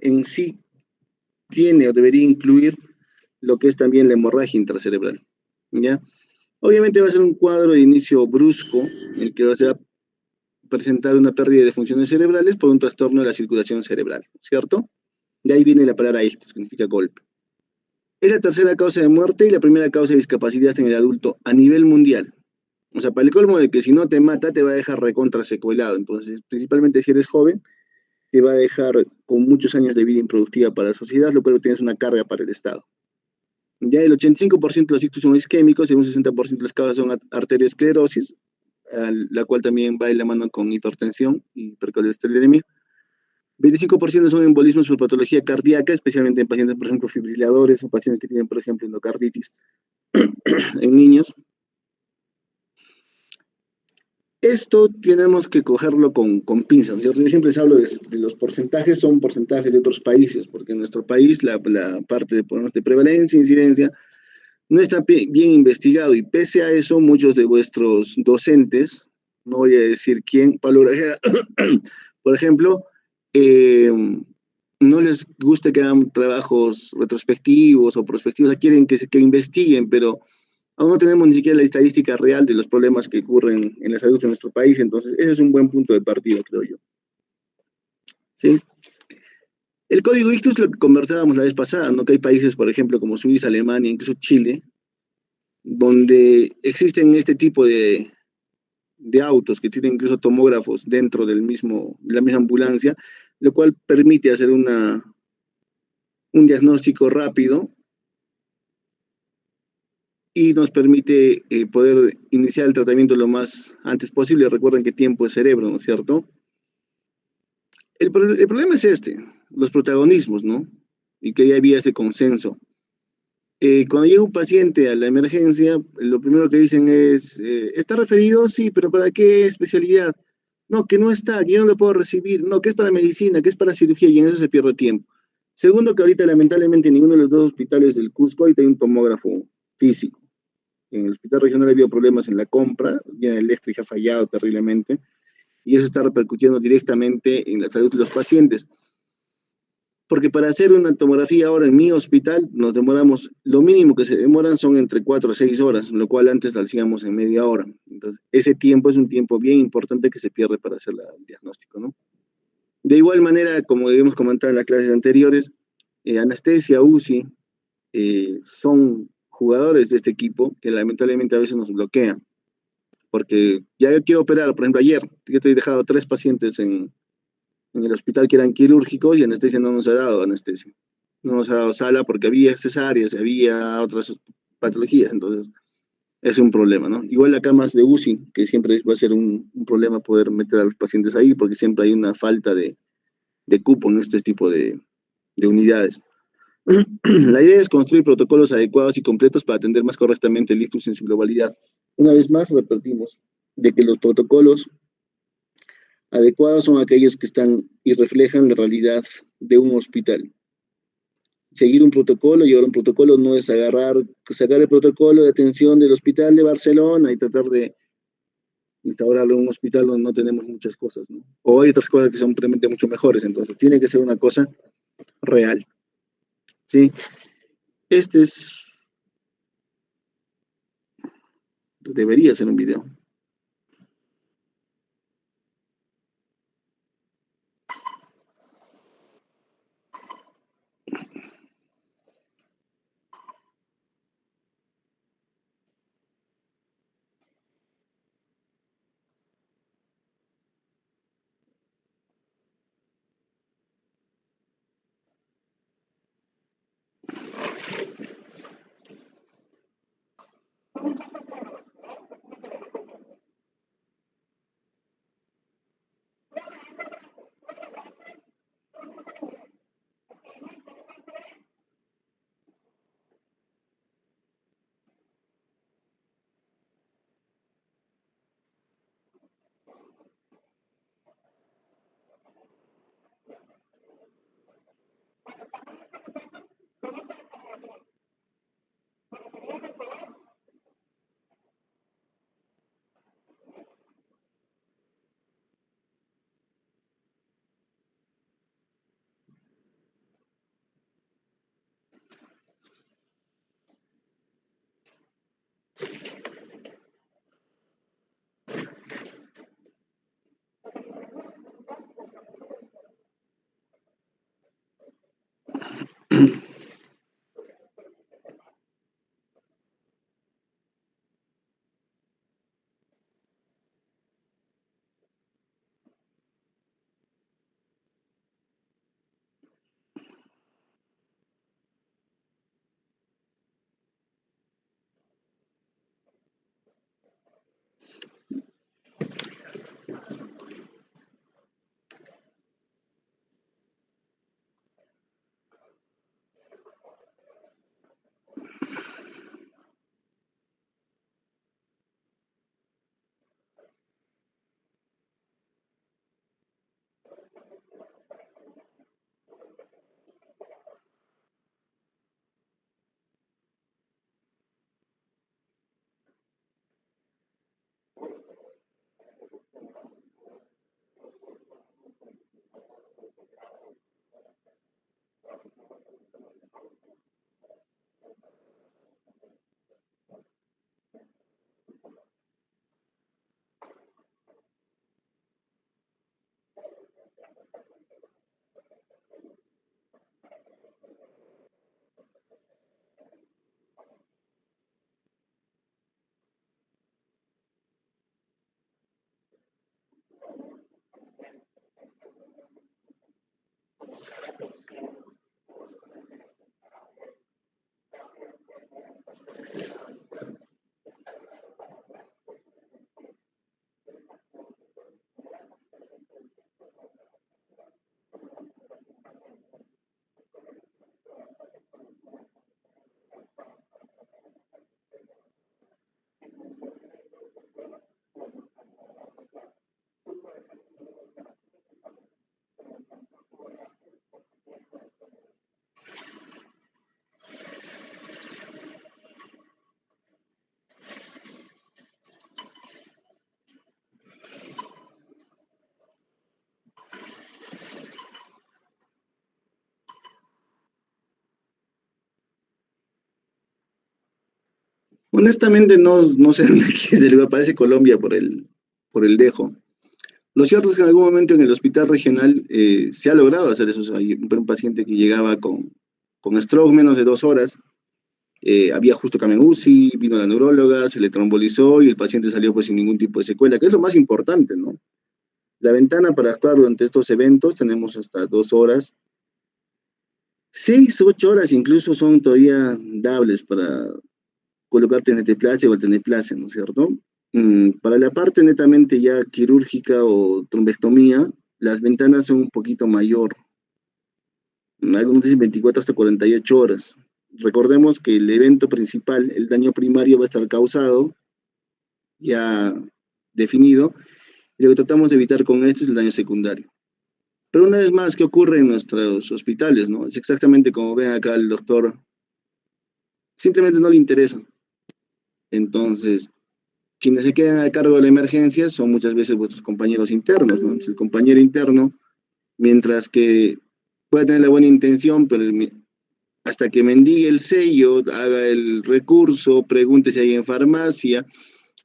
en sí tiene o debería incluir lo que es también la hemorragia intracerebral, ¿ya? Obviamente va a ser un cuadro de inicio brusco, en el que se va a presentar una pérdida de funciones cerebrales por un trastorno de la circulación cerebral, ¿cierto? De ahí viene la palabra ictus, que significa golpe. Es la tercera causa de muerte y la primera causa de discapacidad en el adulto a nivel mundial. O sea, para el colmo de que si no te mata, te va a dejar recontra secuelado. Entonces, principalmente si eres joven, te va a dejar con muchos años de vida improductiva para la sociedad, lo cual tienes una carga para el Estado. Ya el 85% de los ictus son isquémicos y un 60% de las causas son arteriosclerosis, la cual también va de la mano con hipertensión y hipercolesterolemia. 25% son embolismos por patología cardíaca, especialmente en pacientes, por ejemplo, fibriladores o pacientes que tienen, por ejemplo, endocarditis en niños. Esto tenemos que cogerlo con pinzas, ¿cierto? Yo siempre les hablo de los porcentajes, son porcentajes de otros países, porque en nuestro país la parte de prevalencia e incidencia no está bien investigado, y pese a eso, muchos de vuestros docentes, no voy a decir quién, Pablo Grajeda, por ejemplo, eh, no les gusta que hagan trabajos retrospectivos o prospectivos, quieren que investiguen, pero aún no tenemos ni siquiera la estadística real de los problemas que ocurren en la salud de nuestro país, entonces ese es un buen punto de partida, creo yo. ¿Sí? El código ictus, lo que conversábamos la vez pasada, ¿no? Que hay países, por ejemplo, como Suiza, Alemania, incluso Chile, donde existen este tipo de autos que tienen incluso tomógrafos dentro de la misma ambulancia, lo cual permite hacer un diagnóstico rápido y nos permite poder iniciar el tratamiento lo más antes posible. Recuerden que tiempo es cerebro, ¿no es cierto? El problema es los protagonismos, ¿no? Y que ya había ese consenso. Cuando llega un paciente a la emergencia, lo primero que dicen es, ¿está referido? Sí, pero ¿para qué especialidad? No, que no está, que yo no lo puedo recibir. No, que es para medicina, que es para cirugía, y en eso se pierde tiempo. Segundo, que ahorita lamentablemente en ninguno de los dos hospitales del Cusco ahorita hay un tomógrafo físico. En el hospital regional ha habido problemas en la compra, ya el eléctrico ha fallado terriblemente, y eso está repercutiendo directamente en la salud de los pacientes. Porque para hacer una tomografía ahora en mi hospital nos demoramos, lo mínimo que se demoran son entre 4 a 6 horas, lo cual antes lo hacíamos en media hora. Entonces, ese tiempo es un tiempo bien importante que se pierde para hacer el diagnóstico, ¿no? De igual manera, como hemos comentado en las clases anteriores, anestesia, UCI, son jugadores de este equipo que lamentablemente a veces nos bloquean. Porque ya yo quiero operar, por ejemplo, ayer, yo te he dejado 3 pacientes en el hospital que eran quirúrgicos y anestesia no nos ha dado anestesia. No nos ha dado sala porque había cesáreas, había otras patologías, entonces es un problema, ¿no? Igual las camas de UCI, que siempre va a ser un problema poder meter a los pacientes ahí porque siempre hay una falta de cupo en este tipo de unidades. La idea es construir protocolos adecuados y completos para atender más correctamente el ictus en su globalidad. Una vez más, repetimos, de que los protocolos adecuados son aquellos que están y reflejan la realidad de un hospital. Seguir un protocolo, llevar un protocolo no es sacar el protocolo de atención del hospital de Barcelona y tratar de instaurarlo en un hospital donde no tenemos muchas cosas, ¿no? O hay otras cosas que son realmente mucho mejores, entonces tiene que ser una cosa real, ¿sí? Este es, debería ser un video. Honestamente no sé de qué es el lugar, parece Colombia por el dejo. Lo cierto es que en algún momento en el hospital regional se ha logrado hacer eso. O sea, hay un paciente que llegaba con stroke menos de 2 horas, había justo cama en UCI, vino la neuróloga, se le trombolizó y el paciente salió pues sin ningún tipo de secuela, que es lo más importante, ¿no? La ventana para actuar durante estos eventos tenemos hasta 2 horas. 6, 8 horas incluso son todavía dables para colocarte en eteplasia o teneplasia, ¿no es cierto? Para la parte netamente ya quirúrgica o trombectomía, las ventanas son un poquito mayor. Algunos dicen 24 hasta 48 horas. Recordemos que el evento principal, el daño primario, va a estar causado, ya definido, y lo que tratamos de evitar con esto es el daño secundario. Pero una vez más, ¿qué ocurre en nuestros hospitales, no? Es exactamente como ven acá el doctor, simplemente no le interesa. Entonces, quienes se quedan a cargo de la emergencia son muchas veces vuestros compañeros internos, ¿no? Entonces, el compañero interno, mientras que pueda tener la buena intención, pero hasta que mendigue el sello, haga el recurso, pregunte si hay en farmacia,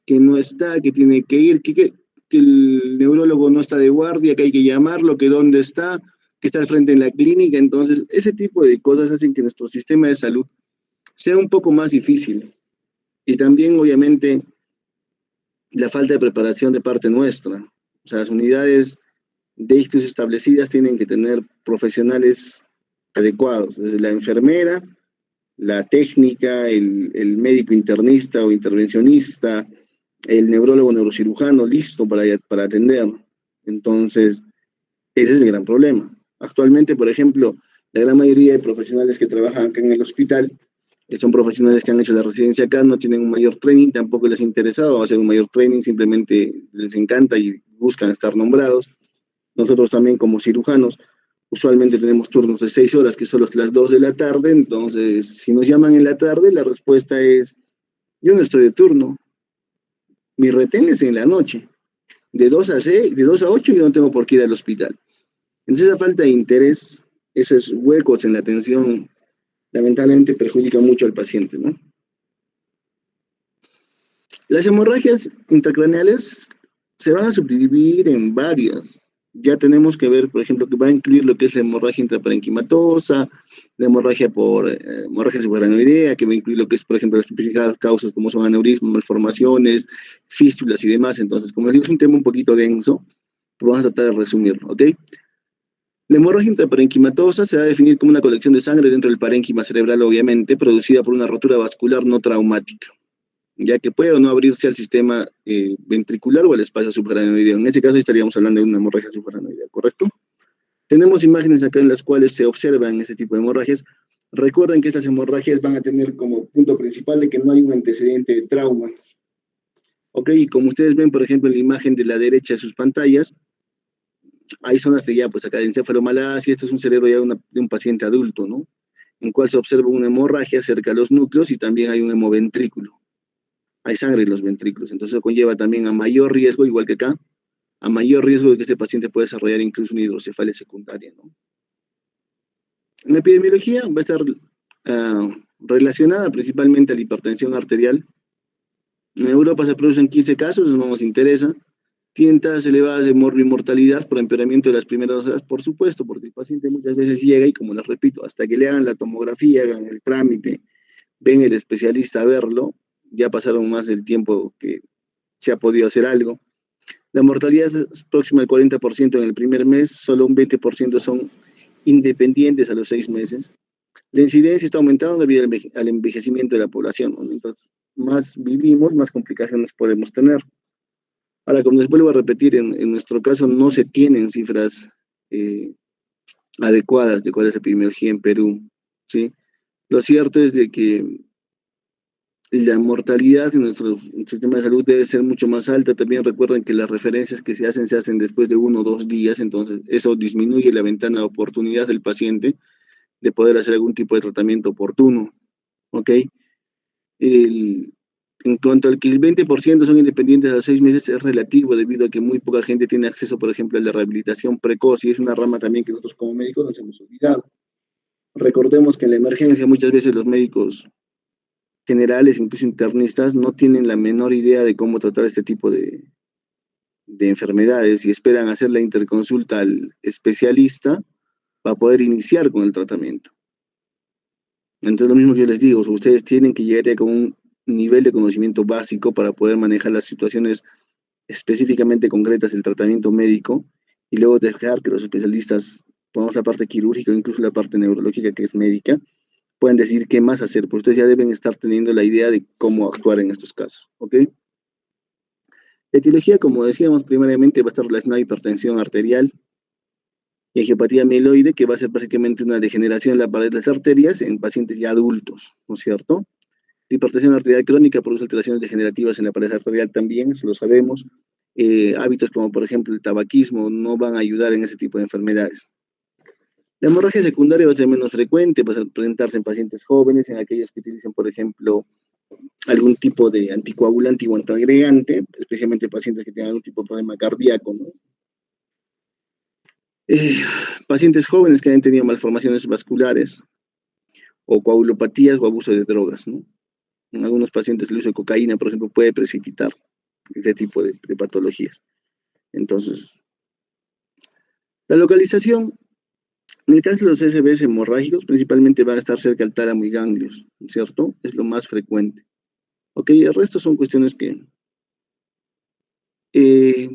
que no está, que tiene que ir, que el neurólogo no está de guardia, que hay que llamarlo, que dónde está, que está al frente en la clínica. Entonces, ese tipo de cosas hacen que nuestro sistema de salud sea un poco más difícil. Y también, obviamente, la falta de preparación de parte nuestra. O sea, las unidades de ictus establecidas tienen que tener profesionales adecuados, desde la enfermera, la técnica, el médico internista o intervencionista, el neurólogo neurocirujano listo para atender. Entonces, ese es el gran problema. Actualmente, por ejemplo, la gran mayoría de profesionales que trabajan acá en el hospital son profesionales que han hecho la residencia acá, no tienen un mayor training, tampoco les ha interesado hacer un mayor training, simplemente les encanta y buscan estar nombrados. Nosotros también como cirujanos, usualmente tenemos turnos de 6 horas, que son las 2 de la tarde, entonces si nos llaman en la tarde, la respuesta es, yo no estoy de turno, mi retén es en la noche, de 2 a 6, de 2 a 8 yo no tengo por qué ir al hospital. Entonces esa falta de interés, esos huecos en la atención, lamentablemente perjudica mucho al paciente, ¿no? Las hemorragias intracraneales se van a subdividir en varias. ya tenemos que ver, por ejemplo, que va a incluir lo que es la hemorragia intraparenquimatosa, la hemorragia por hemorragia subarachnoidea, que va a incluir lo que es, por ejemplo, las principales causas como son aneurismas, malformaciones, fístulas y demás. Entonces, como les digo, es un tema un poquito denso, pero vamos a tratar de resumirlo, ¿ok? La hemorragia intraparenquimatosa se va a definir como una colección de sangre dentro del parénquima cerebral, obviamente, producida por una rotura vascular no traumática, ya que puede o no abrirse al sistema ventricular o al espacio subarachnoideo. En ese caso estaríamos hablando de una hemorragia subarachnoidea, ¿correcto? Tenemos imágenes acá en las cuales se observan ese tipo de hemorragias. Recuerden que estas hemorragias van a tener como punto principal de que no hay un antecedente de trauma. Ok, y como ustedes ven, por ejemplo, en la imagen de la derecha de sus pantallas, hay zonas de ya, pues acá de encefalomalacia, esto es un cerebro ya de un paciente adulto, ¿no? En cual se observa una hemorragia cerca de los núcleos y también hay un hemoventrículo. Hay sangre en los ventrículos, entonces eso conlleva también a mayor riesgo, igual que acá, a mayor riesgo de que este paciente pueda desarrollar incluso una hidrocefalia secundaria, ¿no? La epidemiología va a estar relacionada principalmente a la hipertensión arterial. En Europa se producen 15 casos, eso no nos interesa. Tienen tasas elevadas de mortalidad por empeoramiento de las primeras horas, por supuesto, porque el paciente muchas veces llega y, como les repito, hasta que le hagan la tomografía, hagan el trámite, ven el especialista a verlo, ya pasaron más del tiempo que se ha podido hacer algo. La mortalidad es próxima al 40% en el primer mes, solo un 20% son independientes a los 6 meses. La incidencia está aumentando debido al envejecimiento de la población, ¿no? Entonces, más vivimos, más complicaciones podemos tener. Ahora, como les vuelvo a repetir, en nuestro caso no se tienen cifras eh, adecuadas de cuál es la epidemiología en Perú, ¿sí? Lo cierto es de que la mortalidad en nuestro sistema de salud debe ser mucho más alta. También recuerden que las referencias que se hacen después de 1 o 2 días, entonces eso disminuye la ventana de oportunidad del paciente de poder hacer algún tipo de tratamiento oportuno, ¿ok? El, en cuanto al que el 20% son independientes a los 6 meses, es relativo debido a que muy poca gente tiene acceso, por ejemplo, a la rehabilitación precoz, y es una rama también que nosotros como médicos nos hemos olvidado. Recordemos que en la emergencia muchas veces los médicos generales, incluso internistas, no tienen la menor idea de cómo tratar este tipo de enfermedades y esperan hacer la interconsulta al especialista para poder iniciar con el tratamiento. Entonces, lo mismo que yo les digo, ustedes tienen que llegar ya con un nivel de conocimiento básico para poder manejar las situaciones específicamente concretas del tratamiento médico y luego dejar que los especialistas, pongamos la parte quirúrgica o incluso la parte neurológica que es médica, puedan decidir qué más hacer, porque ustedes ya deben estar teniendo la idea de cómo actuar en estos casos, ¿ok? La etiología, como decíamos, primariamente va a estar relacionada a hipertensión arterial y angiopatía mieloide, que va a ser básicamente una degeneración en la pared de las arterias en pacientes ya adultos, ¿no es cierto? La hipertensión arterial crónica produce alteraciones degenerativas en la pared arterial también, eso lo sabemos. Hábitos como, por ejemplo, el tabaquismo no van a ayudar en ese tipo de enfermedades. La hemorragia secundaria va a ser menos frecuente, va a presentarse en pacientes jóvenes, en aquellos que utilizan, por ejemplo, algún tipo de anticoagulante o antiagregante, especialmente pacientes que tengan algún tipo de problema cardíaco, ¿no? Eh, Pacientes jóvenes que hayan tenido malformaciones vasculares o coagulopatías o abuso de drogas, ¿no? En algunos pacientes el uso de cocaína, por ejemplo, puede precipitar este tipo de patologías. Entonces, la localización, en el caso de los SBs hemorrágicos, principalmente van a estar cerca del tálamo y ganglios, ¿cierto? Es lo más frecuente. Ok, el resto son cuestiones que... Eh,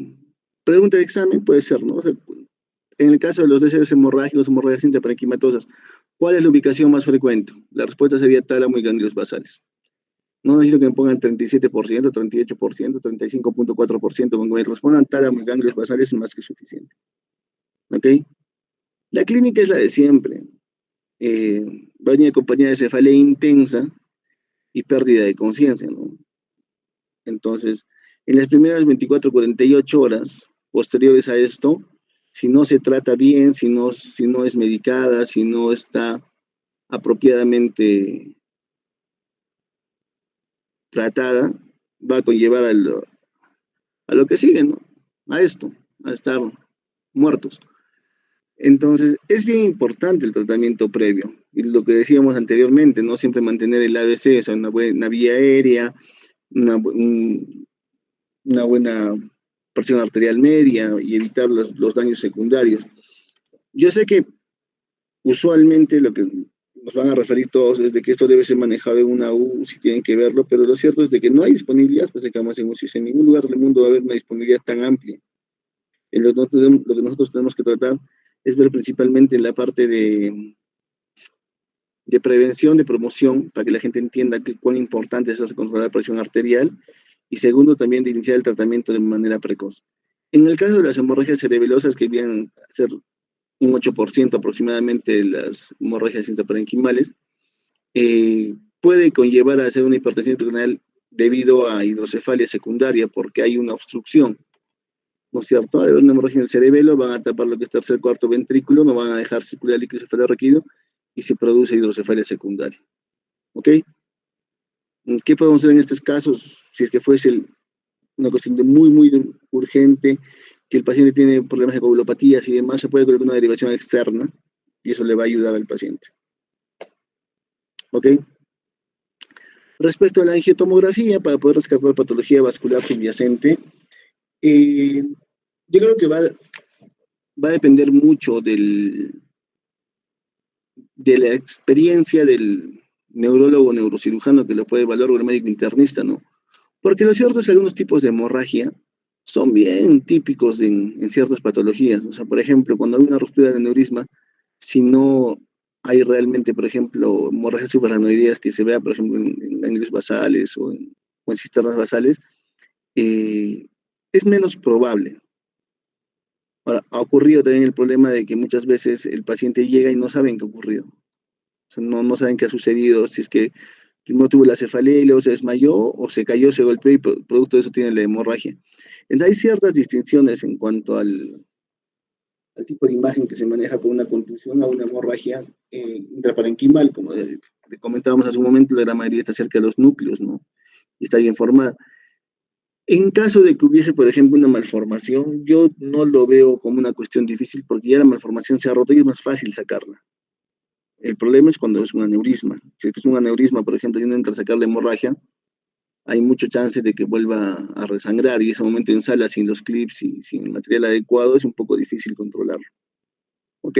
pregunta de examen puede ser, ¿no? O sea, en el caso de los SBs hemorrágicos, hemorragias intraparenquimatosa, ¿cuál es la ubicación más frecuente? La respuesta sería tálamo y ganglios basales. No necesito que me pongan 37%, 38%, 35.4%, con que me respondan tálamo y ganglios basales es más que suficiente. ¿Ok? La clínica es la de siempre. Va a venir acompañada de cefalea intensa y pérdida de conciencia, ¿no? Entonces, en las primeras 24, 48 horas posteriores a esto, si no se trata bien, si no es medicada, si no está apropiadamente tratada, va a conllevar a lo que sigue, ¿no? A esto, a estar muertos. Entonces, es bien importante el tratamiento previo. Y lo que decíamos anteriormente, ¿no? Siempre mantener el ABC, o sea, una buena vía aérea, una buena presión arterial media y evitar los daños secundarios. Yo sé que usualmente lo que nos van a referir todos es de que esto debe ser manejado en una UCI, tienen que verlo, pero lo cierto es de que no hay disponibilidad pues, de camas en UCI. En ningún lugar del mundo va a haber una disponibilidad tan amplia. Lo que nosotros tenemos que tratar es ver principalmente en la parte de prevención, de promoción, para que la gente entienda cuán importante es controlar la presión arterial, y segundo, también de iniciar el tratamiento de manera precoz. En el caso de las hemorragias cerebelosas, que vienen a ser un 8% aproximadamente de las hemorragias intraparenquimales, puede conllevar a hacer una hipertensión renal debido a hidrocefalia secundaria, porque hay una obstrucción, ¿no es cierto? Al haber una hemorragia en el cerebelo, van a tapar lo que es tercer, cuarto ventrículo, no van a dejar circular el líquido cefalorraquídeo y se produce hidrocefalia secundaria. ¿Ok? ¿Qué podemos hacer en estos casos? Si es que fuese una cuestión de muy, muy urgente, que el paciente tiene problemas de coagulopatías y demás, se puede colocar una derivación externa y eso le va a ayudar al paciente. ¿Ok? Respecto a la angiotomografía, para poder descartar patología vascular subyacente, yo creo que va a depender mucho de la experiencia del neurólogo o neurocirujano que lo puede evaluar, o el médico internista, ¿no? Porque lo cierto es que algunos tipos de hemorragia son bien típicos en ciertas patologías. O sea, por ejemplo, cuando hay una ruptura de aneurisma, si no hay realmente, por ejemplo, hemorragias subaracnoideas que se vea, por ejemplo, en ganglios basales o en cisternas basales, es menos probable. Ahora, ha ocurrido también el problema de que muchas veces el paciente llega y no saben qué ha ocurrido. O sea, no saben qué ha sucedido, si es que primero tuvo la cefalea y luego se desmayó, o se cayó, se golpeó y producto de eso tiene la hemorragia. Entonces hay ciertas distinciones en cuanto al tipo de imagen que se maneja con una contusión a una hemorragia intraparenquimal, como le comentábamos hace un momento, la gran mayoría está cerca de los núcleos, ¿no? Y está bien formada. En caso de que hubiese, por ejemplo, una malformación, yo no lo veo como una cuestión difícil, porque ya la malformación se ha roto y es más fácil sacarla. El problema es cuando es un aneurisma. Si es un aneurisma, por ejemplo, y uno entra a sacar la hemorragia, hay mucho chance de que vuelva a resangrar, y en ese momento en sala, sin los clips y sin el material adecuado, es un poco difícil controlarlo. ¿Ok?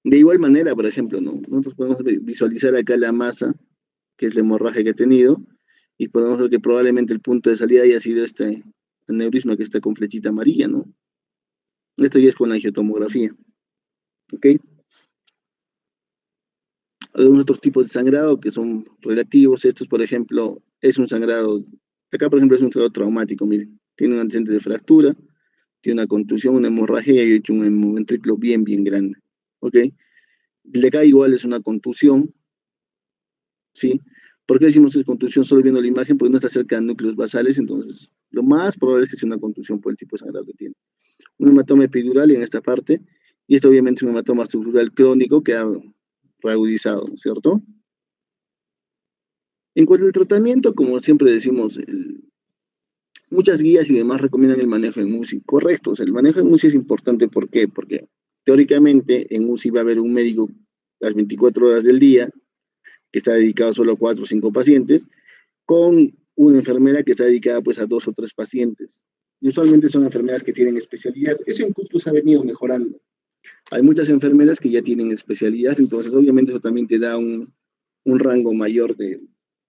De igual manera, por ejemplo, ¿no? Nosotros podemos visualizar acá la masa, que es la hemorragia que ha tenido, y podemos ver que probablemente el punto de salida haya sido este aneurisma que está con flechita amarilla, ¿no? Esto ya es con la angiotomografía. ¿Ok? Algunos otros tipos de sangrado que son relativos. Estos, por ejemplo, es un sangrado, acá por ejemplo es un sangrado traumático, miren, tiene un antecedente de fractura, tiene una contusión, una hemorragia y ha hecho un hemoventrículo bien, bien grande, ¿ok? De acá igual es una contusión, ¿sí? ¿Por qué decimos que es contusión solo viendo la imagen? Porque no está cerca de núcleos basales, entonces lo más probable es que sea una contusión por el tipo de sangrado que tiene. Un hematoma epidural en esta parte, y esto obviamente es un hematoma subdural crónico que ha reagudizado, ¿no es cierto? En cuanto al tratamiento, como siempre decimos, muchas guías y demás recomiendan el manejo en UCI. Correcto, o sea, el manejo en UCI es importante. ¿Por qué? Porque teóricamente en UCI va a haber un médico las 24 horas del día que está dedicado solo a 4 o 5 pacientes, con una enfermera que está dedicada pues a 2 o 3 pacientes. Y usualmente son enfermeras que tienen especialidad. Eso incluso se ha venido mejorando. Hay muchas enfermeras que ya tienen especialidad, entonces obviamente eso también te da un rango mayor de,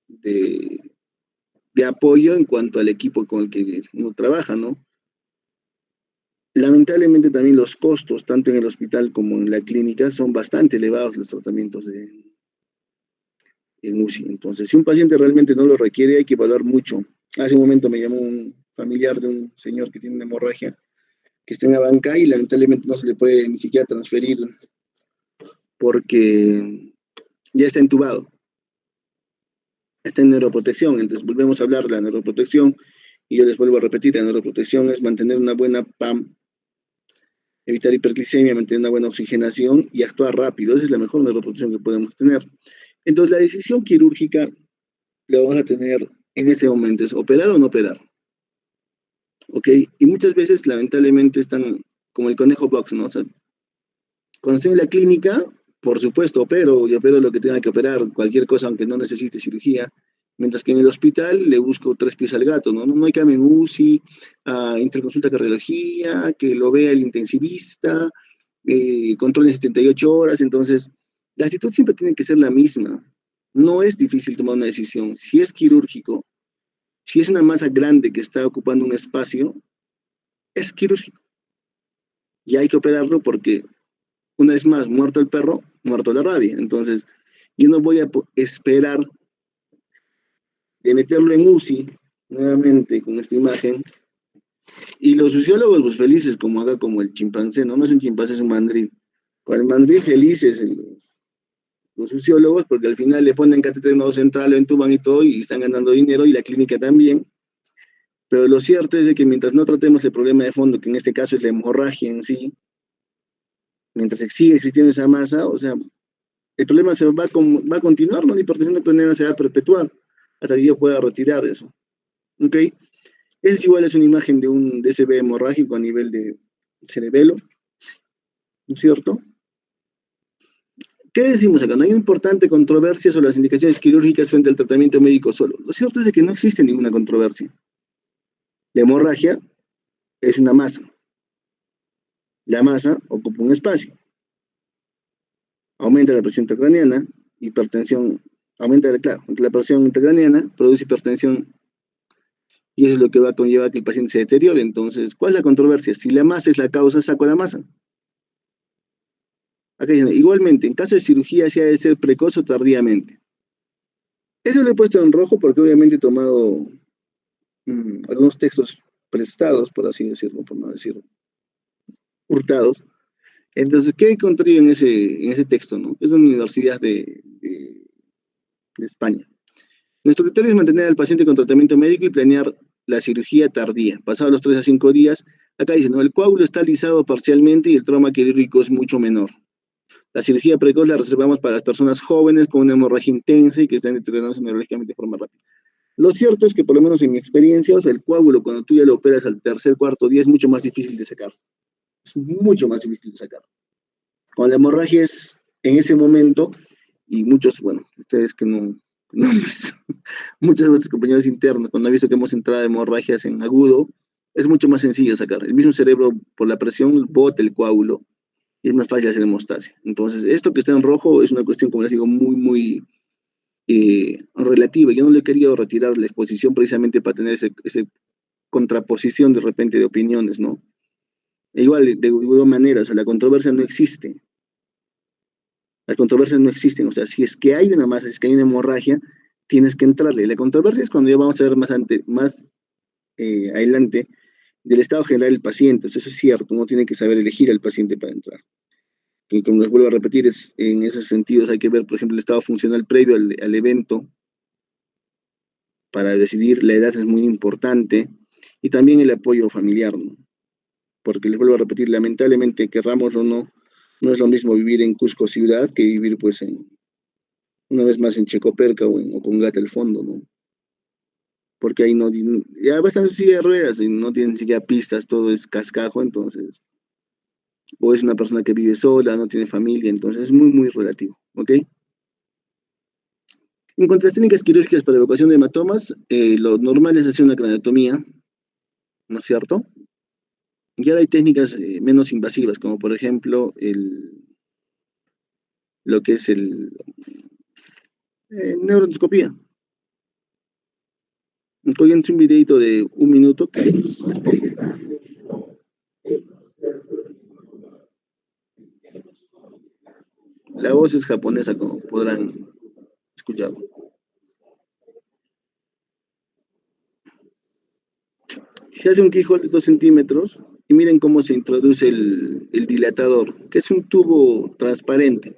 de apoyo en cuanto al equipo con el que uno trabaja, ¿no? Lamentablemente también los costos, tanto en el hospital como en la clínica, son bastante elevados los tratamientos en UCI. Entonces, si un paciente realmente no lo requiere, hay que evaluar mucho. Hace un momento me llamó un familiar de un señor que tiene una hemorragia, que está en la banca y lamentablemente no se le puede ni siquiera transferir porque ya está entubado, está en neuroprotección. Entonces, volvemos a hablar de la neuroprotección y yo les vuelvo a repetir, la neuroprotección es mantener una buena PAM, evitar hiperglicemia, mantener una buena oxigenación y actuar rápido. Esa es la mejor neuroprotección que podemos tener. Entonces, la decisión quirúrgica la vamos a tener en ese momento, es operar o no operar. ¿Ok? Y muchas veces, lamentablemente, están como el conejo box, ¿no? O sea, cuando estoy en la clínica, por supuesto, opero y opero lo que tenga que operar, cualquier cosa, aunque no necesite cirugía. Mientras que en el hospital le busco tres pies al gato, ¿no? No hay cama en UCI, interconsulta cardiología, que lo vea el intensivista, control en 78 horas, entonces la actitud siempre tiene que ser la misma. No es difícil tomar una decisión. Si es quirúrgico, si es una masa grande que está ocupando un espacio, es quirúrgico. Y hay que operarlo porque, una vez más, muerto el perro, muerto la rabia. Entonces, yo no voy a esperar de meterlo en UCI nuevamente con esta imagen. Y los sociólogos, pues felices, como acá, como el chimpancé, no es un chimpancé, es un mandril. Con el mandril felices los sociólogos, porque al final le ponen catéter nodo central, lo entuban y todo, y están ganando dinero, y la clínica también. Pero lo cierto es de que mientras no tratemos el problema de fondo, que en este caso es la hemorragia en sí, mientras sigue existiendo esa masa, o sea, el problema va a continuar, ¿no? La hipertensión cronónica se va a perpetuar hasta que yo pueda retirar eso. ¿Ok? Es igual, es una imagen de un DCB hemorrágico a nivel de cerebelo, ¿no es cierto? ¿Qué decimos acá? No hay una importante controversia sobre las indicaciones quirúrgicas frente al tratamiento médico solo. Lo cierto es de que no existe ninguna controversia. La hemorragia es una masa. La masa ocupa un espacio. Aumenta la presión intracraneana, hipertensión, claro, la presión intracraneana produce hipertensión y eso es lo que va a conllevar que el paciente se deteriore. Entonces, ¿cuál es la controversia? Si la masa es la causa, saco la masa. Acá dicen, igualmente, en caso de cirugía, se ha de ser precoz o tardíamente. Eso lo he puesto en rojo porque obviamente he tomado algunos textos prestados, por así decirlo, por no decir hurtados. Entonces, ¿qué encontré en ese texto? ¿No? Es una universidad de España. Nuestro criterio es mantener al paciente con tratamiento médico y planear la cirugía tardía. Pasados los 3 a 5 días, acá dice, ¿no? El coágulo está alisado parcialmente y el trauma quirúrgico es mucho menor. La cirugía precoz la reservamos para las personas jóvenes con una hemorragia intensa y que están deteriorándose neurológicamente de forma rápida. Lo cierto es que, por lo menos en mi experiencia, o sea, el coágulo, cuando tú ya lo operas al tercer, cuarto día, es mucho más difícil de sacar. Es mucho más difícil de sacar. Con la hemorragia es en ese momento, y muchos, bueno, ustedes que no han visto, muchos de nuestros compañeros internos, cuando han visto que hemos entrado en hemorragias en agudo, es mucho más sencillo sacar. El mismo cerebro, por la presión, bota el coágulo y es más fácil hacer hemostasia. Entonces, esto que está en rojo es una cuestión, como les digo, muy relativa. Yo no le he querido retirar la exposición precisamente para tener ese contraposición de repente de opiniones, ¿no? E igual, de igual manera, o sea, la controversia no existe. Las controversias no existen. O sea, si es que hay una masa, si es que hay una hemorragia, tienes que entrarle. La controversia es cuando ya vamos a ver más adelante del estado general del paciente. Eso es cierto, uno tiene que saber elegir al paciente para entrar. Y como les vuelvo a repetir, en esos sentidos hay que ver, por ejemplo, el estado funcional previo al evento para decidir la edad es muy importante y también el apoyo familiar, ¿no? Porque les vuelvo a repetir, lamentablemente, querrámoslo o no, no es lo mismo vivir en Cusco ciudad que vivir pues una vez más en Checoperca o con Gata al fondo, ¿no? Porque ahí no, ya bastante silla de ruedas y no tienen ni siquiera pistas, todo es cascajo, entonces, o es una persona que vive sola, no tiene familia, entonces es muy relativo, ¿ok? En cuanto a las técnicas quirúrgicas para evacuación de hematomas, lo normal es hacer una craneotomía, ¿no es cierto? Y ahora hay técnicas menos invasivas, como por ejemplo lo que es el neuroendoscopía. Incluyendo un videito de 1 minuto que la voz es japonesa, como podrán escuchar. Se hace un keyhole de 2 centímetros y miren cómo se introduce el dilatador, que es un tubo transparente.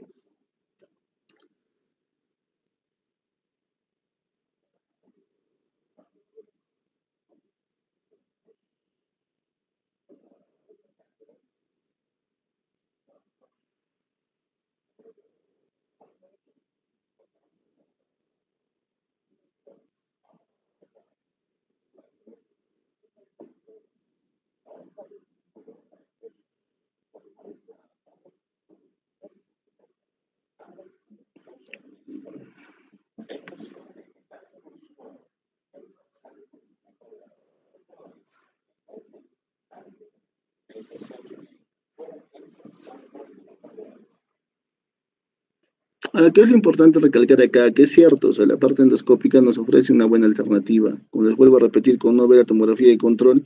Ahora, ¿qué es lo importante recalcar acá? Que es cierto, o sea, la parte endoscópica nos ofrece una buena alternativa. Como les vuelvo a repetir, cuando uno ve la tomografía de control,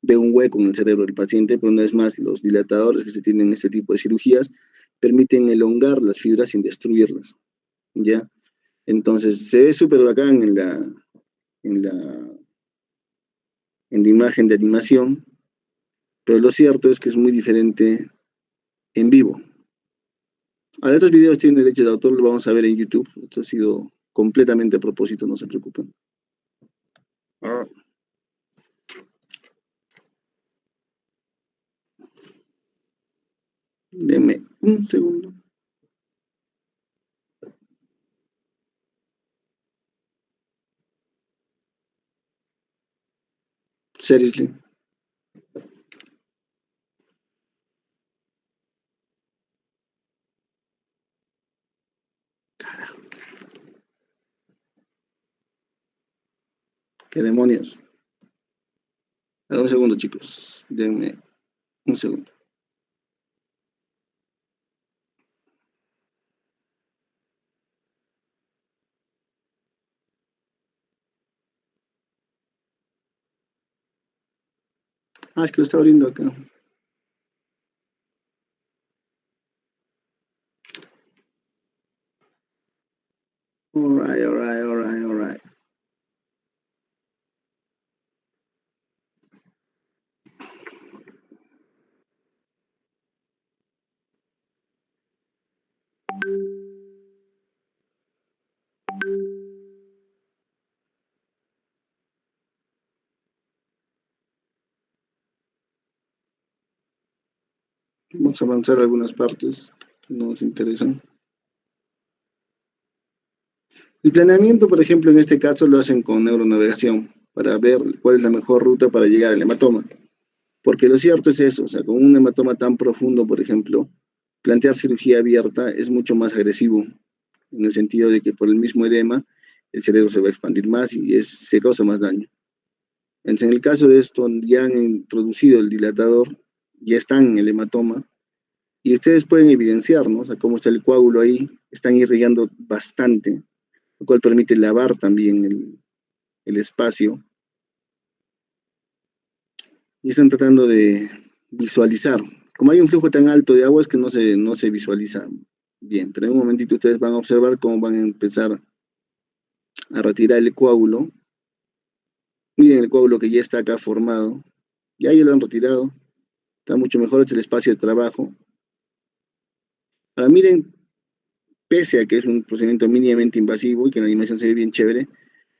ve un hueco en el cerebro del paciente, pero una vez más, los dilatadores que se tienen en este tipo de cirugías permiten elongar las fibras sin destruirlas, ¿ya? Entonces, se ve súper bacán en la, en la imagen de animación, pero lo cierto es que es muy diferente en vivo. Ahora, estos videos tienen derecho de autor, lo vamos a ver en YouTube. Esto ha sido completamente a propósito, no se preocupen. Ah, denme un segundo. Seriously. ¿Qué demonios? Ahora, un segundo, chicos. Denme un segundo. Ah, es que lo está abriendo acá. Alright, alright, alright, alright. Vamos a avanzar algunas partes que nos interesan. El planeamiento, por ejemplo, en este caso lo hacen con neuronavegación para ver cuál es la mejor ruta para llegar al hematoma. Porque lo cierto es eso, o sea, con un hematoma tan profundo, por ejemplo, plantear cirugía abierta es mucho más agresivo, en el sentido de que por el mismo edema el cerebro se va a expandir más y se causa más daño. Entonces, en el caso de esto, ya han introducido el dilatador, ya están en el hematoma, y ustedes pueden evidenciar, ¿no? O sea, cómo está el coágulo ahí, están irrigando bastante, lo cual permite lavar también el espacio, y están tratando de visualizar. Como hay un flujo tan alto de agua, es que no se visualiza bien, pero en un momentito ustedes van a observar cómo van a empezar a retirar el coágulo. Miren el coágulo que ya está acá formado, ya lo han retirado, está mucho mejor este el espacio de trabajo. Ahora miren, pese a que es un procedimiento mínimamente invasivo y que en la animación se ve bien chévere,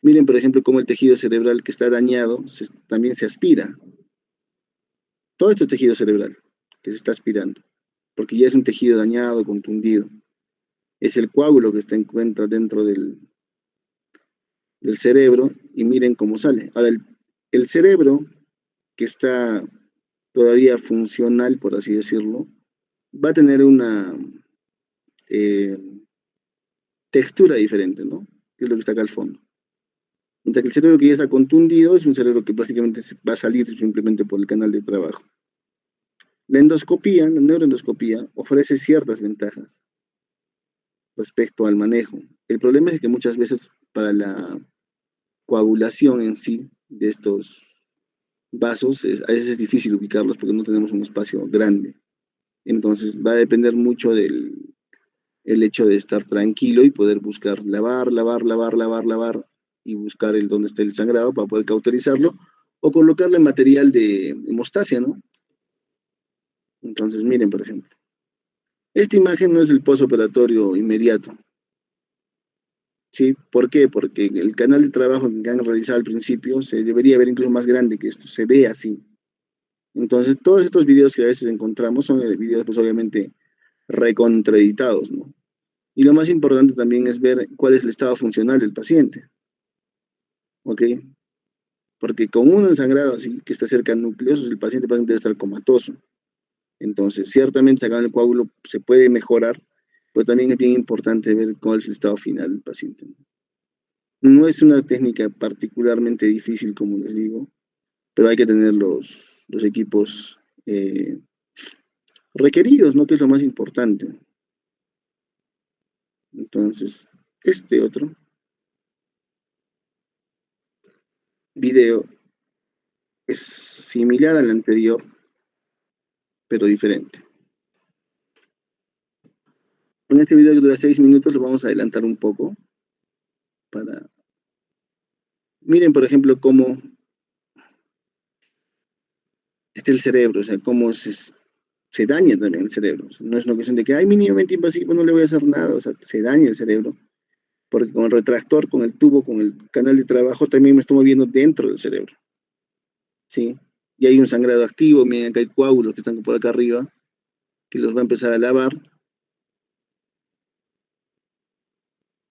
miren por ejemplo cómo el tejido cerebral que está dañado también se aspira. Todo esto es tejido cerebral que se está aspirando, porque ya es un tejido dañado, contundido. Es el coágulo que se encuentra dentro del cerebro y miren cómo sale. Ahora, el cerebro que está todavía funcional, por así decirlo, va a tener una eh, textura diferente, ¿no? Que es lo que está acá al fondo. Mientras que el cerebro que ya está contundido es un cerebro que prácticamente va a salir simplemente por el canal de trabajo. La endoscopía, la neuroendoscopía, ofrece ciertas ventajas respecto al manejo. El problema es que muchas veces para la coagulación en sí de estos vasos, a veces es difícil ubicarlos porque no tenemos un espacio grande. Entonces va a depender mucho del el hecho de estar tranquilo y poder buscar lavar, lavar, lavar, lavar, lavar y buscar el donde está el sangrado para poder cauterizarlo o colocarle material de hemostasia, ¿no? Entonces miren, por ejemplo, esta imagen no es el postoperatorio inmediato, ¿sí? ¿Por qué? Porque el canal de trabajo que han realizado al principio se debería ver incluso más grande que esto, se ve así. Entonces, todos estos videos que a veces encontramos son videos, pues obviamente, recontraeditados, ¿no? Y lo más importante también es ver cuál es el estado funcional del paciente, ¿ok? Porque con un ensangrado así, que está cerca de núcleos, el paciente debe estar comatoso. Entonces, ciertamente sacando el coágulo se puede mejorar, pero también es bien importante ver cuál es el estado final del paciente. No es una técnica particularmente difícil, como les digo, pero hay que tener los equipos requeridos, ¿no? Que es lo más importante. Entonces, este otro video es similar al anterior, pero diferente. En este video que dura 6 minutos lo vamos a adelantar un poco para... Miren, por ejemplo, cómo está el cerebro, o sea, cómo se daña también el cerebro. O sea, no es una cuestión de que, ay, mínimamente invasivo, no le voy a hacer nada, o sea, se daña el cerebro, porque con el retractor, con el tubo, con el canal de trabajo, también me estoy moviendo dentro del cerebro, ¿sí? Y hay un sangrado activo, miren acá hay coágulos que están por acá arriba, que los va a empezar a lavar.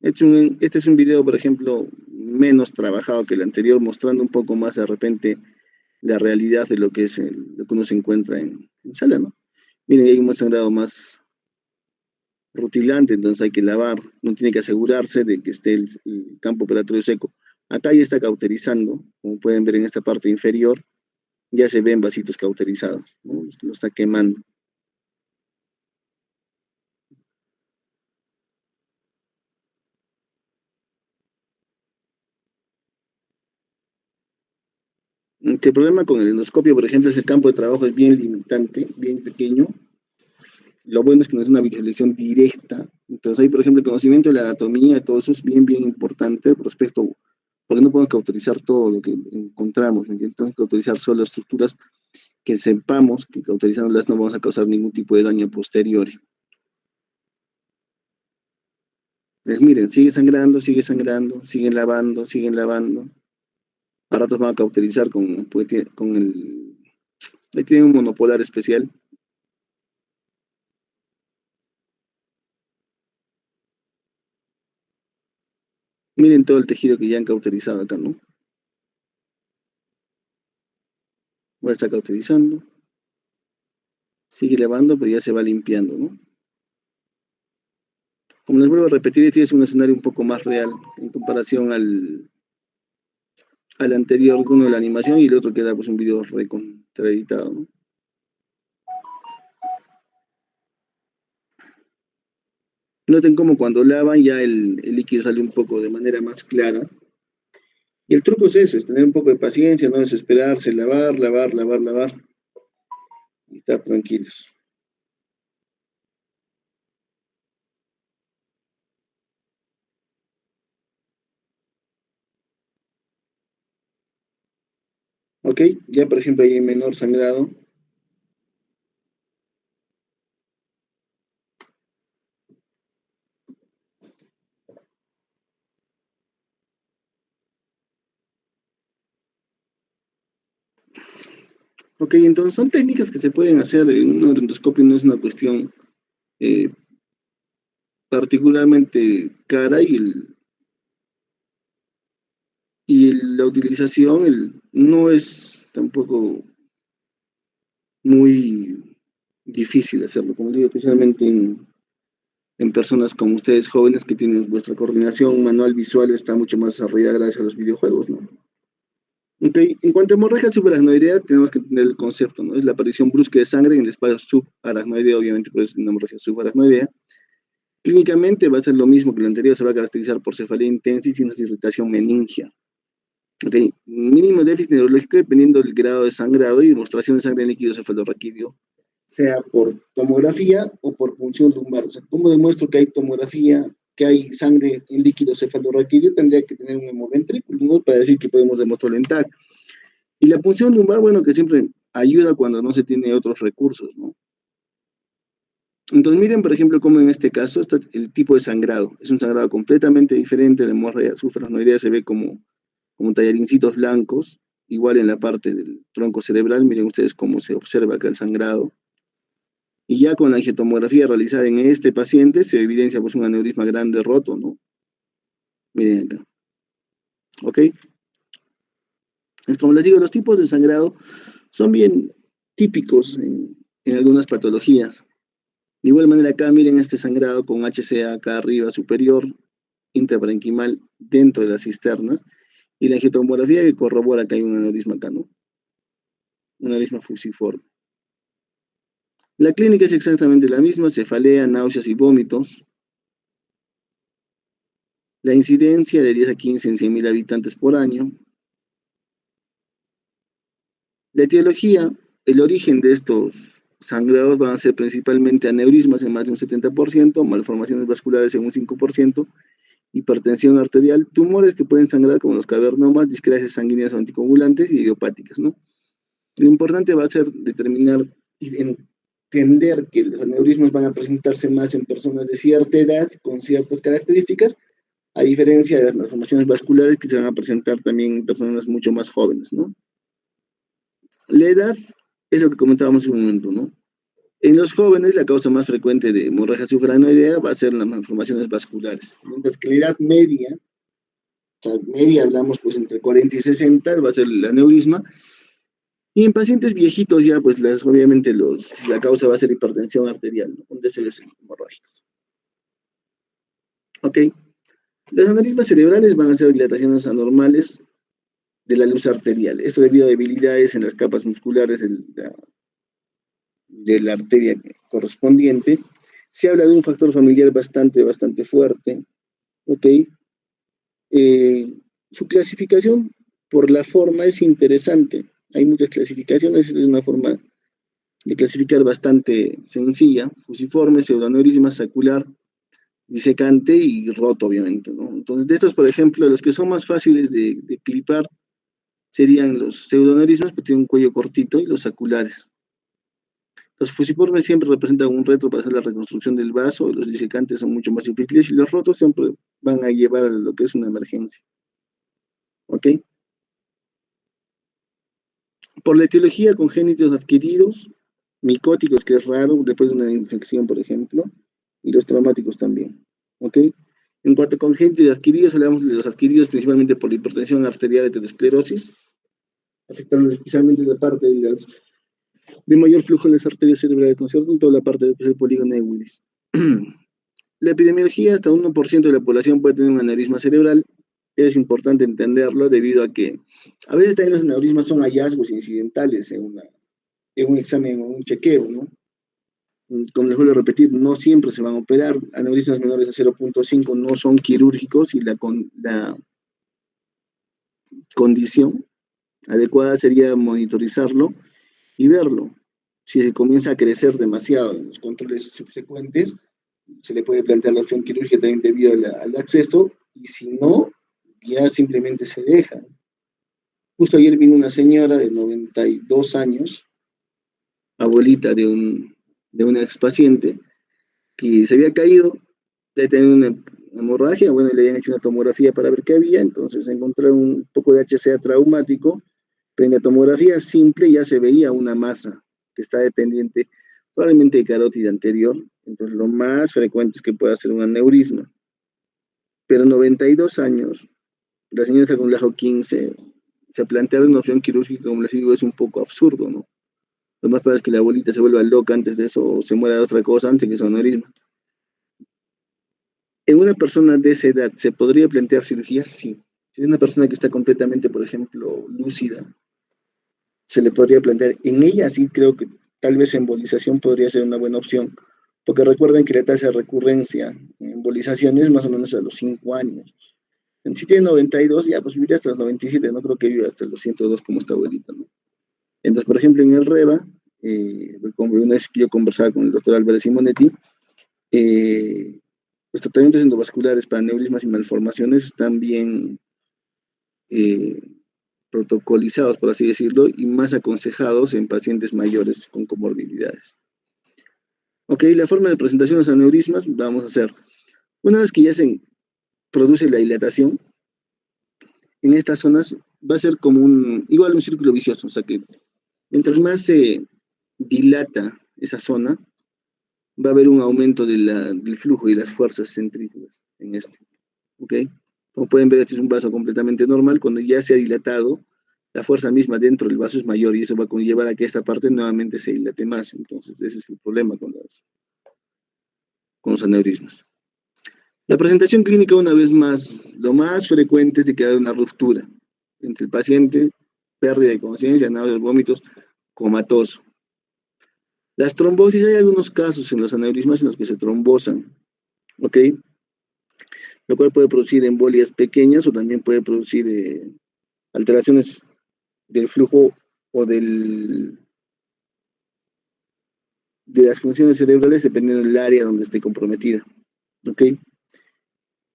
Este es un video, por ejemplo, menos trabajado que el anterior, mostrando un poco más de repente la realidad de lo que es lo que uno se encuentra en sala, ¿no? Miren, hay un sangrado más rutilante, entonces hay que lavar, no tiene que asegurarse de que esté el campo operatorio seco. Acá ya está cauterizando, como pueden ver en esta parte inferior, ya se ven vasitos cauterizados, ¿no? Lo está quemando. El problema con el endoscopio, por ejemplo, es que el campo de trabajo es bien limitante, bien pequeño. Lo bueno es que no es una visualización directa. Entonces, ahí, por ejemplo, el conocimiento de la anatomía, todo eso es bien, bien importante respecto, porque no podemos cauterizar todo lo que encontramos, ¿me entiendes? Tenemos que cauterizar solo estructuras que sepamos que cauterizándolas no vamos a causar ningún tipo de daño posterior. Pues miren, siguen lavando, siguen lavando. A ratos van a cauterizar con el... Ahí tienen un monopolar especial. Miren todo el tejido que ya han cauterizado acá, ¿no? Va a estar cauterizando, sigue lavando, pero ya se va limpiando, ¿no? Como les vuelvo a repetir, este es un escenario un poco más real en comparación al anterior, uno de la animación y el otro que da pues un video recontraeditado, ¿no? Noten cómo cuando lavan ya el líquido sale un poco de manera más clara. Y el truco es eso, es tener un poco de paciencia, no desesperarse, lavar, lavar, lavar, lavar y estar tranquilos. ¿Ok? Ya por ejemplo ahí hay menor sangrado. Ok, entonces son técnicas que se pueden hacer en un endoscopio, no es una cuestión eh, particularmente cara la utilización no es tampoco muy difícil hacerlo, como digo, especialmente en personas como ustedes jóvenes que tienen vuestra coordinación manual visual está mucho más desarrollada gracias a los videojuegos, ¿no? Ok, en cuanto a hemorragia subaracnoidea, tenemos que entender el concepto, ¿no? Es la aparición brusca de sangre en el espacio subaracnoideo, obviamente por eso es una hemorragia subaracnoidea. Clínicamente va a ser lo mismo que lo anterior, se va a caracterizar por cefalea intensa y signos de irritación meningia. Okay. Mínimo déficit neurológico dependiendo del grado de sangrado y demostración de sangre en líquido cefalorraquídeo, sea por tomografía o por punción lumbar. O sea, ¿cómo demuestro que hay tomografía, que hay sangre en líquido cefalorraquídeo? Tendría que tener un hemoventrículo, ¿no? Para decir que podemos demostrarlo en TAC. Y la punción lumbar, bueno, que siempre ayuda cuando no se tiene otros recursos, ¿no? Entonces miren, por ejemplo, cómo en este caso está el tipo de sangrado. Es un sangrado completamente diferente. La hemorragia subaracnoidea se ve como tallarincitos blancos, igual en la parte del tronco cerebral. Miren ustedes cómo se observa acá el sangrado. Y ya con la angiotomografía realizada en este paciente se evidencia pues un aneurisma grande roto, ¿no? Miren acá, ¿ok? Es como les digo, los tipos de sangrado son bien típicos en algunas patologías. De igual manera acá miren este sangrado con HCA acá arriba superior, intraparenquimal dentro de las cisternas, y la angiotomografía que corrobora que hay un aneurisma acá, ¿no? Un aneurisma fusiforme. La clínica es exactamente la misma, cefalea, náuseas y vómitos. La incidencia de 10 a 15 en 100.000 habitantes por año. La etiología, el origen de estos sangrados van a ser principalmente aneurismas en más de un 70%, malformaciones vasculares en un 5%, hipertensión arterial, tumores que pueden sangrar como los cavernomas, discrasias sanguíneas o anticoagulantes y idiopáticas, ¿no? Lo importante va a ser determinar y entender que los aneurismas van a presentarse más en personas de cierta edad, con ciertas características, a diferencia de las malformaciones vasculares que se van a presentar también en personas mucho más jóvenes, ¿no? La edad es lo que comentábamos en un momento, ¿no? En los jóvenes, la causa más frecuente de hemorragia suprarrenal va a ser las malformaciones vasculares, mientras que la edad media, o sea, media hablamos pues entre 40 y 60, va a ser el aneurisma, y en pacientes viejitos ya, pues obviamente la causa va a ser hipertensión arterial, ¿no? Con DCBs hemorrágicos. Ok, los aneurismas cerebrales van a ser dilataciones anormales de la luz arterial, esto debido a debilidades en las capas musculares de la arteria correspondiente. Se habla de un factor familiar bastante fuerte, ¿ok? Su clasificación por la forma es interesante. Hay muchas clasificaciones, esta es una forma de clasificar bastante sencilla: fusiforme, pseudoaneurisma, sacular, disecante y roto, obviamente, ¿no? Entonces, de estos, por ejemplo, los que son más fáciles de clipar serían los pseudoaneurismas, que tienen un cuello cortito, y los saculares. Los fusiformes siempre representan un reto para hacer la reconstrucción del vaso, los disecantes son mucho más difíciles y los rotos siempre van a llevar a lo que es una emergencia. ¿Ok? Por la etiología, congénitos adquiridos, micóticos, que es raro después de una infección, por ejemplo, y los traumáticos también. ¿Ok? En cuanto a congénitos adquiridos, hablamos de los adquiridos principalmente por la hipertensión arterial y aterosclerosis, afectando especialmente la parte de mayor flujo en las arterias cerebrales, ¿no es cierto? En toda la parte del polígono de Willis. La epidemiología, hasta 1% de la población puede tener un aneurisma cerebral. Es importante entenderlo debido a que a veces también los aneurismas son hallazgos incidentales en un examen o un chequeo, ¿no? Como les vuelvo a repetir, no siempre se van a operar. Aneurismas menores a 0.5 no son quirúrgicos y la condición adecuada sería monitorizarlo y verlo. Si se comienza a crecer demasiado en los controles subsecuentes, se le puede plantear la opción quirúrgica también debido al acceso, y si no, ya simplemente se deja. Justo ayer vino una señora de 92 años, abuelita de una expaciente, que se había caído, de tener una hemorragia, bueno, le habían hecho una tomografía para ver qué había, entonces encontraron un poco de HCA traumático, pero en la tomografía simple ya se veía una masa que está dependiente probablemente de carótida anterior, entonces lo más frecuente es que pueda ser un aneurisma. Pero 92 años, la señora está con lajo 15, se plantear una opción quirúrgica, como les digo, es un poco absurdo, ¿no? Lo más probable es que la abuelita se vuelva loca antes de eso, o se muera de otra cosa antes de que sea un aneurisma. En una persona de esa edad, ¿se podría plantear cirugía? Sí. Si es una persona que está completamente, por ejemplo, lúcida, se le podría plantear. En ella sí creo que tal vez embolización podría ser una buena opción, porque recuerden que la tasa de recurrencia en embolización más o menos a los 5 años. Si tiene 92, ya pues viviría hasta los 97, no creo que viva hasta los 102 como esta abuelita, ¿no? Entonces, por ejemplo, en el REBA, una vez que yo conversaba con el doctor Álvarez Simonetti, los tratamientos endovasculares para aneurismas y malformaciones están bien eh, protocolizados, por así decirlo, y más aconsejados en pacientes mayores con comorbilidades. Ok, la forma de presentación de los aneurismas, vamos a hacer, una vez que ya se produce la dilatación, en estas zonas va a ser como igual un círculo vicioso, o sea que mientras más se dilata esa zona, va a haber un aumento del flujo y las fuerzas centrífugas en este, ¿ok? Como pueden ver, este es un vaso completamente normal. Cuando ya se ha dilatado, la fuerza misma dentro del vaso es mayor y eso va a conllevar a que esta parte nuevamente se dilate más. Entonces, ese es el problema con los aneurismas. La presentación clínica, una vez más, lo más frecuente es de que haya una ruptura entre el paciente, pérdida de conciencia, náuseas, vómitos, comatoso. Las trombosis, hay algunos casos en los aneurismas en los que se trombosan, ¿ok? lo cual puede producir embolias pequeñas o también puede producir alteraciones del flujo o de las funciones cerebrales dependiendo del área donde esté comprometida. ¿Ok?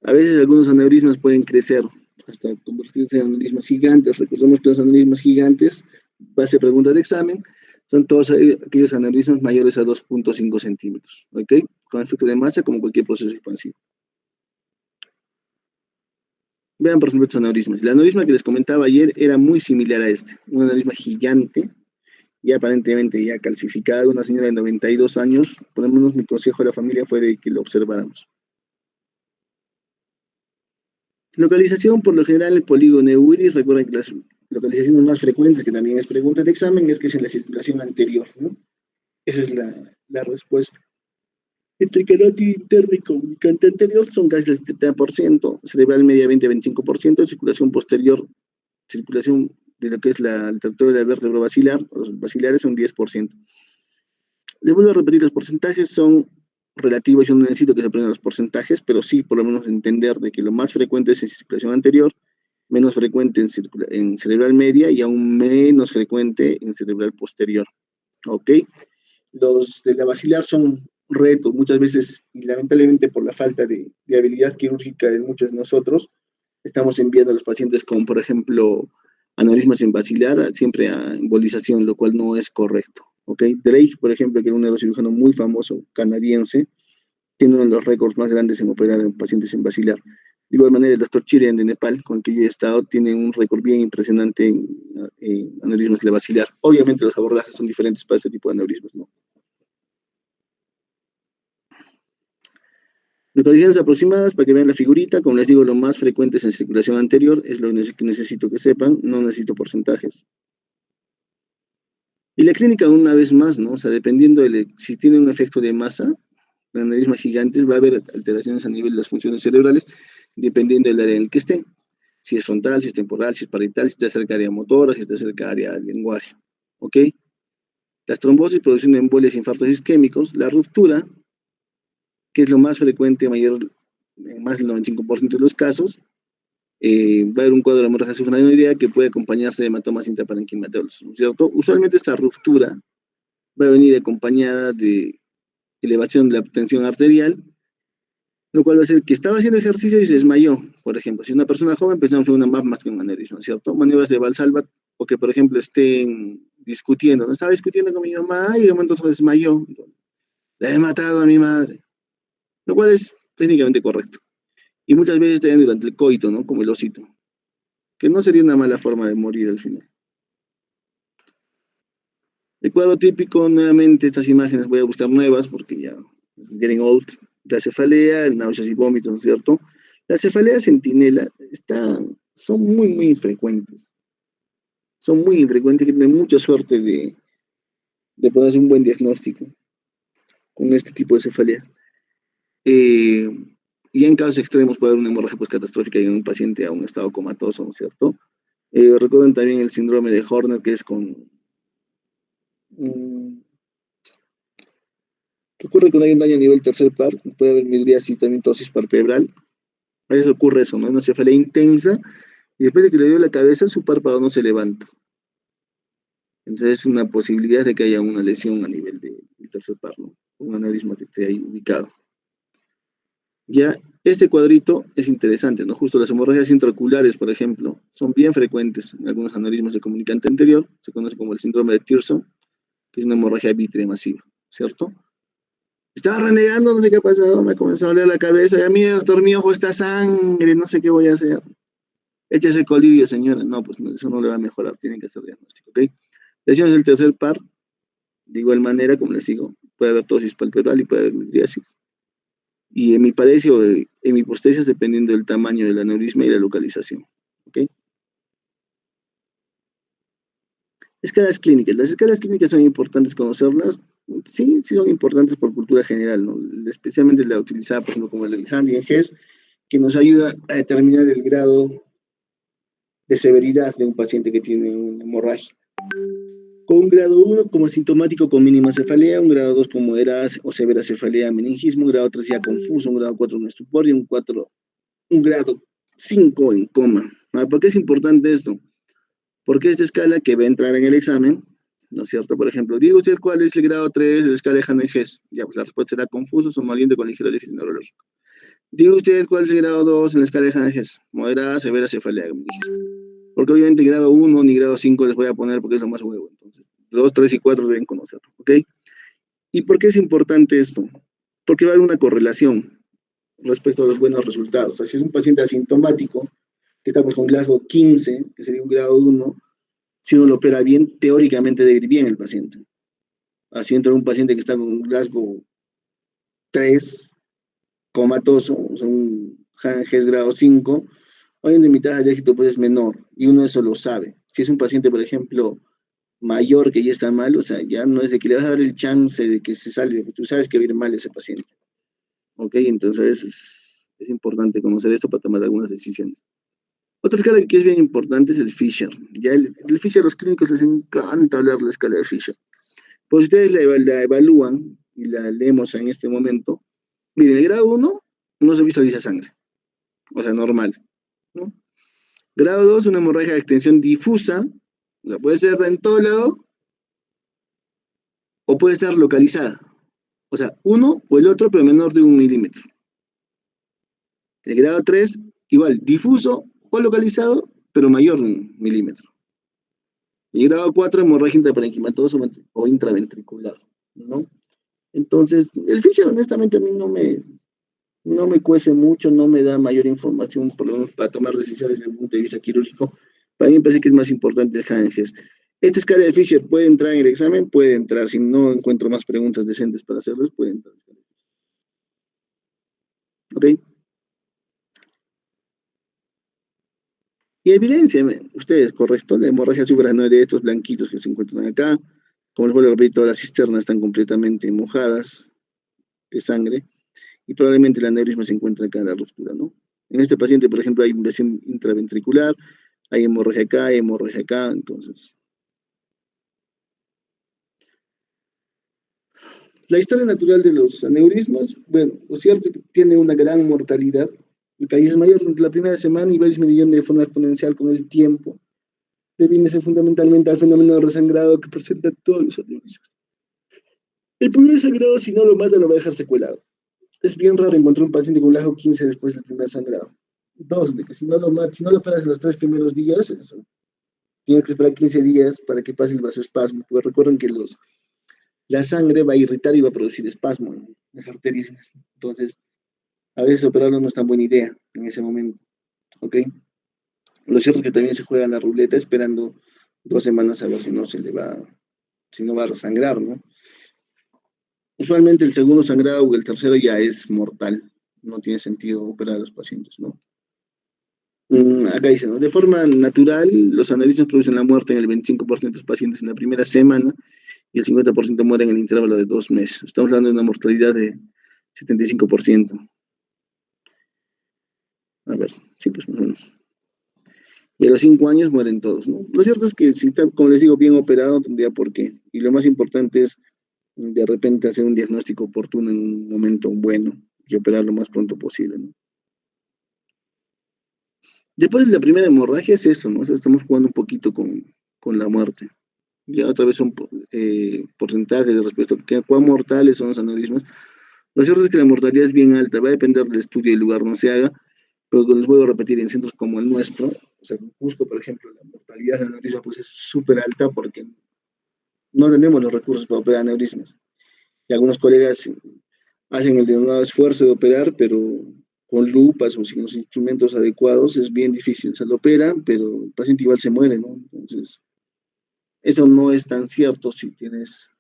A veces algunos aneurismas pueden crecer hasta convertirse en aneurismas gigantes. Recordemos que los aneurismas gigantes, base pregunta de examen, son todos aquellos aneurismas mayores a 2.5 centímetros, ¿ok? Con efecto de masa como cualquier proceso expansivo. Vean, por ejemplo, estos aneurismas. El aneurisma que les comentaba ayer era muy similar a este, un aneurisma gigante, ya aparentemente ya calcificado, una señora de 92 años. Por lo menos mi consejo a la familia fue de que lo observáramos. Localización, por lo general, el polígono Euiris. Recuerden que las localizaciones más frecuentes, que también es pregunta de examen, es que es en la circulación anterior, ¿no? Esa es la respuesta. Entre carótida interna y comunicante anterior son casi el 70%, cerebral media 20-25%, circulación posterior, circulación de lo que es el tracto de la vértebra basilar, los basilares son 10%. Les vuelvo a repetir, los porcentajes son relativos, yo no necesito que se aprendan los porcentajes, pero sí por lo menos entender de que lo más frecuente es en circulación anterior, menos frecuente en cerebral media y aún menos frecuente en cerebral posterior. ¿Ok? Los de la basilar son retos muchas veces, y lamentablemente por la falta de habilidad quirúrgica de muchos de nosotros, estamos enviando a los pacientes con, por ejemplo, aneurismas en basilar, siempre a embolización, lo cual no es correcto. ¿Ok? Drake, por ejemplo, que era un neurocirujano muy famoso, canadiense, tiene uno de los récords más grandes en operar en pacientes en basilar. De igual manera, el doctor Chiren de Nepal, con el que yo he estado, tiene un récord bien impresionante en aneurismas de la basilar. Obviamente los abordajes son diferentes para este tipo de aneurismas, ¿no? Localizaciones aproximadas para que vean la figurita. Como les digo, lo más frecuente es en circulación anterior, es lo que necesito que sepan, no necesito porcentajes. Y la clínica, una vez más, ¿no? O sea, dependiendo si tiene un efecto de masa, el aneurisma gigante, va a haber alteraciones a nivel de las funciones cerebrales, dependiendo del área en el que esté. Si es frontal, si es temporal, si es parietal, si está cerca de área motora, si está cerca de área del lenguaje. ¿Ok? Las trombosis produciendo embolias e infartos isquémicos, la ruptura, que es lo más frecuente, en más del 95% de los casos, va a haber un cuadro de hemorragia submarinoidea que puede acompañarse de hematomas intraparenquimatosos, ¿cierto? Usualmente esta ruptura va a venir acompañada de elevación de la tensión arterial, lo cual va a ser que estaba haciendo ejercicio y se desmayó. Por ejemplo, si una persona joven, pensamos en una más que un aneurisma, ¿cierto? Maniobras de Valsalva, o que, por ejemplo, estén discutiendo. No estaba discutiendo con mi mamá y de momento se desmayó. Le he matado a mi madre, lo cual es técnicamente correcto. Y muchas veces también durante el coito, ¿no? Como el osito, que no sería una mala forma de morir al final. El cuadro típico, nuevamente, estas imágenes voy a buscar nuevas porque ya es getting old. La cefalea, el náuseas y vómitos, ¿no es cierto? La cefalea centinela son muy infrecuentes. Son muy infrecuentes, que tienen mucha suerte de ponerse un buen diagnóstico con este tipo de cefalea. Eh, y en casos extremos puede haber una hemorragia pues, catastrófica en un paciente a un estado comatoso, ¿no es cierto? Recuerden también el síndrome de Horner, que es ¿qué ocurre cuando hay un daño a nivel tercer par? Puede haber midriasis, también tosis palpebral. A veces ocurre eso, ¿no? Una cefalea intensa y después de que le dio la cabeza, su párpado no se levanta. Entonces es una posibilidad de que haya una lesión a nivel del tercer par, ¿no? Un aneurisma que esté ahí ubicado. Ya, este cuadrito es interesante, ¿no? Justo las hemorragias intraoculares, por ejemplo, son bien frecuentes en algunos aneurismas de comunicante anterior, se conoce como el síndrome de Thiersson, que es una hemorragia vítrea masiva, ¿cierto? Estaba renegando, no sé qué ha pasado, me ha comenzado a doler la cabeza, ya mira, doctor, mi ojo está sangre, no sé qué voy a hacer. Échese colidio, señora. No, pues eso no le va a mejorar, tienen que hacer diagnóstico, ¿ok? Lesiones del tercer par, de igual manera, como les digo, puede haber tosis palpebral y puede haber midriasis. Y en mi parecer o en mi hipotesis, dependiendo del tamaño del aneurisma y la localización, ¿ok? Escalas clínicas. Las escalas clínicas son importantes conocerlas. Sí son importantes por cultura general, ¿no? Especialmente la utilizada, por ejemplo, como el Handy GES, que nos ayuda a determinar el grado de severidad de un paciente que tiene una hemorragia. Con un grado 1 como asintomático con mínima cefalea, un grado 2 con moderada o severa cefalea meningismo, un grado 3 ya confuso, un grado 4 un estupor y un 4 un grado 5 en coma. ¿Por qué es importante esto? Porque esta escala que va a entrar en el examen, ¿no es cierto? Por ejemplo, diga usted cuál es el grado 3 de la escala de Hannes-Hess. Ya, pues la respuesta será confuso, somnoliente con ligero déficit neurológico. Diga usted cuál es el grado 2 en la escala de Hannes-Hess. Moderada, severa, cefalea. Porque obviamente grado 1 ni grado 5 les voy a poner porque es lo más huevo. Entonces, 2, 3 y 4 deben conocerlo, ¿ok? ¿Y por qué es importante esto? Porque va a haber una correlación respecto a los buenos resultados. O sea, si es un paciente asintomático, que está pues, con Glasgow 15, que sería un grado 1, si uno lo opera bien, teóricamente debe ir bien el paciente. Así entra un paciente que está con un Glasgow 3, comatoso, o sea, un Hanges grado 5, hoy en mi tasa de éxito pues es menor y uno eso lo sabe. Si es un paciente, por ejemplo, mayor que ya está mal, o sea, ya no es de que le vas a dar el chance de que se salve, tú sabes que va a ir mal ese paciente. ¿Ok? Entonces es importante conocer esto para tomar algunas decisiones. Otra escala que es bien importante es el Fisher. Ya el Fisher, a los clínicos les encanta hablar de la escala de Fisher. Pues ustedes la evalúan y la leemos en este momento. Miren, el grado 1 no se visualiza sangre, o sea, normal, ¿no? Grado 2, una hemorragia de extensión difusa, o sea, puede ser en todo lado o puede estar localizada. O sea, uno o el otro, pero menor de 1 milímetro. El grado 3, igual, difuso o localizado, pero mayor de 1 milímetro. Y grado 4, hemorragia intraparenquimatosa o intraventricular, ¿no? Entonces, el Fisher honestamente a mí no me cuece mucho, no me da mayor información por lo menos para tomar decisiones desde el punto de vista quirúrgico. Para mí me parece que es más importante el Hanges. Esta escala de Fisher puede entrar en el examen, puede entrar. Si no encuentro más preguntas decentes para hacerles, puede entrar. ¿Ok? Y evidencia, ustedes, correcto, la hemorragia suprarrenal de estos blanquitos que se encuentran acá, como les vuelvo a repetir, todas las cisternas están completamente mojadas de sangre y probablemente el aneurisma se encuentra acá en la ruptura, ¿no? En este paciente, por ejemplo, hay invasión intraventricular, hay hemorragia acá, entonces. La historia natural de los aneurismas, bueno, lo cierto es que tiene una gran mortalidad. El país es mayor durante la primera semana y va disminuyendo de forma exponencial con el tiempo. Debiéndose fundamentalmente al fenómeno de resangrado que presenta todos los aneurismas. El primer sangrado, si no lo mata, lo va a dejar secuelado. Es bien raro encontrar un paciente con lajo 15 después del primer sangrado. Dos, de que si no lo mata, si no lo operas en los 3 primeros días, eso, tienes que esperar 15 días para que pase el vasoespasmo. Porque recuerden que la sangre va a irritar y va a producir espasmo en las arterias. Entonces, a veces operarlo no es tan buena idea en ese momento. ¿Ok? Lo cierto es que también se juega la ruleta esperando 2 semanas a ver si no se le va, si no va a sangrar, ¿no? Usualmente el segundo sangrado o el tercero ya es mortal. No tiene sentido operar a los pacientes, ¿no? Acá dice, ¿no? De forma natural, los aneurismas producen la muerte en el 25% de los pacientes en la primera semana y el 50% mueren en el intervalo de 2 meses. Estamos hablando de una mortalidad de 75%. A ver, sí, pues más o menos. Y a los 5 años mueren todos, ¿no? Lo cierto es que si está, como les digo, bien operado, tendría por qué. Y lo más importante es de repente hacer un diagnóstico oportuno en un momento bueno y operar lo más pronto posible, ¿no? Después de la primera hemorragia es eso, ¿no? O sea, estamos jugando un poquito con la muerte. Ya otra vez son porcentajes de respecto a cuán mortales son los aneurismas. Lo cierto es que la mortalidad es bien alta, va a depender del estudio y el lugar donde se haga, pero les vuelvo a repetir, en centros como el nuestro, o sea, en Cusco, por ejemplo, la mortalidad de aneurisma pues, es súper alta porque no tenemos los recursos para operar aneurismas. Y algunos colegas hacen el denominado esfuerzo de operar, pero con lupas o sin los instrumentos adecuados es bien difícil. Se lo operan, pero el paciente igual se muere, ¿no? Entonces, eso no es tan cierto si tienes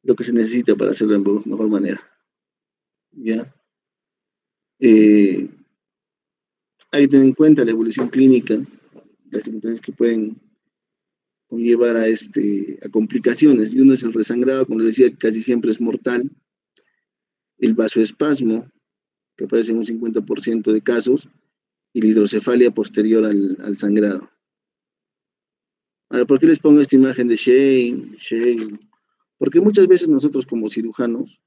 lo que se necesita para hacerlo de mejor manera. ¿Ya? Eh, hay que tener en cuenta la evolución clínica, las circunstancias que pueden conllevar a complicaciones. Y uno es el resangrado, como les decía, casi siempre es mortal. El vasoespasmo, que aparece en un 50% de casos, y la hidrocefalia posterior al sangrado. Ahora, ¿por qué les pongo esta imagen de Shane? Porque muchas veces nosotros como cirujanos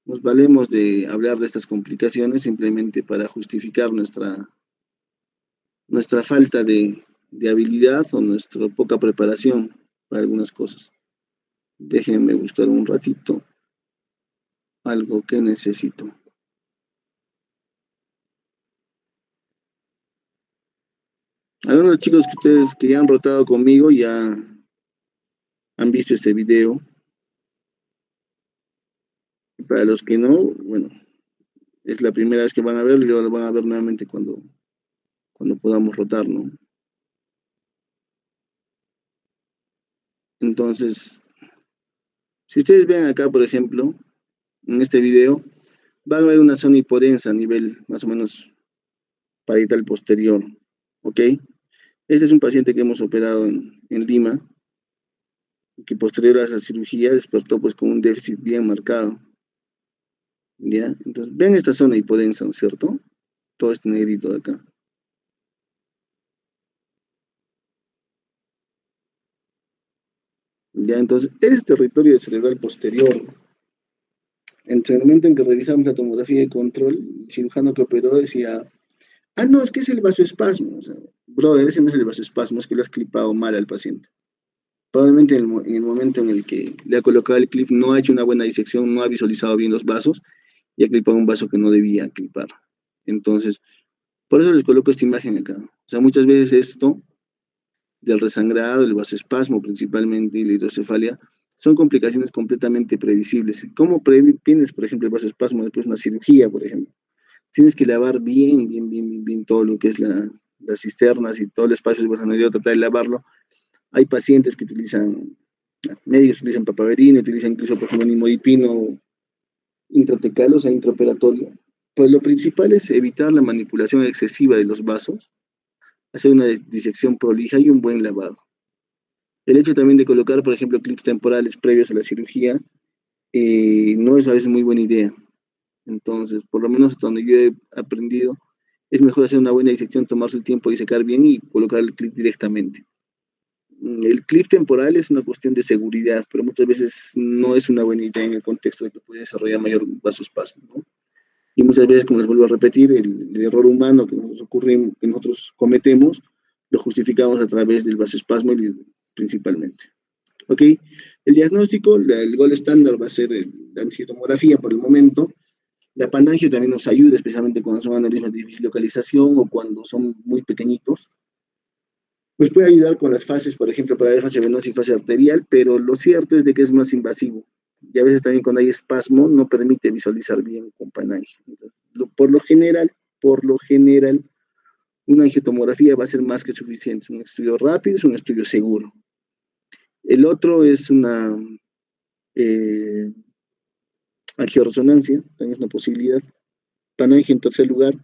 nos valemos de hablar de estas complicaciones simplemente para justificar nuestra falta de habilidad o nuestra poca preparación para algunas cosas. Déjenme buscar un ratito algo que necesito. Algunos chicos que ustedes que ya han rotado conmigo ya han visto este video. Y para los que no, bueno, es la primera vez que van a verlo y lo van a ver nuevamente cuando podamos rotar, ¿no? Entonces, si ustedes ven acá, por ejemplo, en este video, van a ver una zona hipodensa a nivel más o menos parietal posterior, ¿ok? Este es un paciente que hemos operado en Lima, que posterior a esa cirugía despertó pues con un déficit bien marcado, ¿ya? Entonces, ven esta zona hipodensa, ¿no es cierto? Todo este negrito de acá. ¿Ya? Entonces, es territorio cerebral posterior. Entre el momento en que revisamos la tomografía de control, el cirujano que operó decía, ah, no, es que es el vasoespasmo. O sea, brother, ese no es el vasoespasmo, es que lo has clipado mal al paciente. Probablemente en el momento en el que le ha colocado el clip no ha hecho una buena disección, no ha visualizado bien los vasos y ha clipado un vaso que no debía clipar. Entonces, por eso les coloco esta imagen acá. O sea, muchas veces esto del resangrado, el vasoespasmo principalmente y la hidrocefalia son complicaciones completamente previsibles. ¿Cómo previenes, por ejemplo, el vasoespasmo después de una cirugía, por ejemplo? Tienes que lavar bien todo lo que es las cisternas y todo el espacio de personalidad, tratar de lavarlo. Hay pacientes que utilizan, médicos que utilizan papaverina, utilizan incluso, por ejemplo, nimodipino intratecal, o sea, intraoperatorio. Pues lo principal es evitar la manipulación excesiva de los vasos, hacer una disección prolija y un buen lavado. El hecho también de colocar, por ejemplo, clips temporales previos a la cirugía no es a veces muy buena idea. Entonces, por lo menos hasta donde yo he aprendido, es mejor hacer una buena disección, tomarse el tiempo y secar bien y colocar el clip directamente. El clip temporal es una cuestión de seguridad, pero muchas veces no es una buena idea en el contexto de que puede desarrollar mayor vasospasmo, ¿no? Y muchas veces, como les vuelvo a repetir, el error humano que nos ocurre, que nosotros cometemos, lo justificamos a través del vasoespasmo principalmente. ¿Ok? El diagnóstico, el gol estándar va a ser la angiotomografía por el momento. La panangio también nos ayuda, especialmente cuando son aneurismas de difícil localización o cuando son muy pequeñitos. Pues puede ayudar con las fases, por ejemplo, para ver fase venosa y fase arterial, pero lo cierto es de que es más invasivo. Y a veces también cuando hay espasmo no permite visualizar bien con panangio. Por lo general, una angiotomografía va a ser más que suficiente. Es un estudio rápido, es un estudio seguro. El otro es una eh, angioresonancia, también es una posibilidad. Panangio en tercer lugar.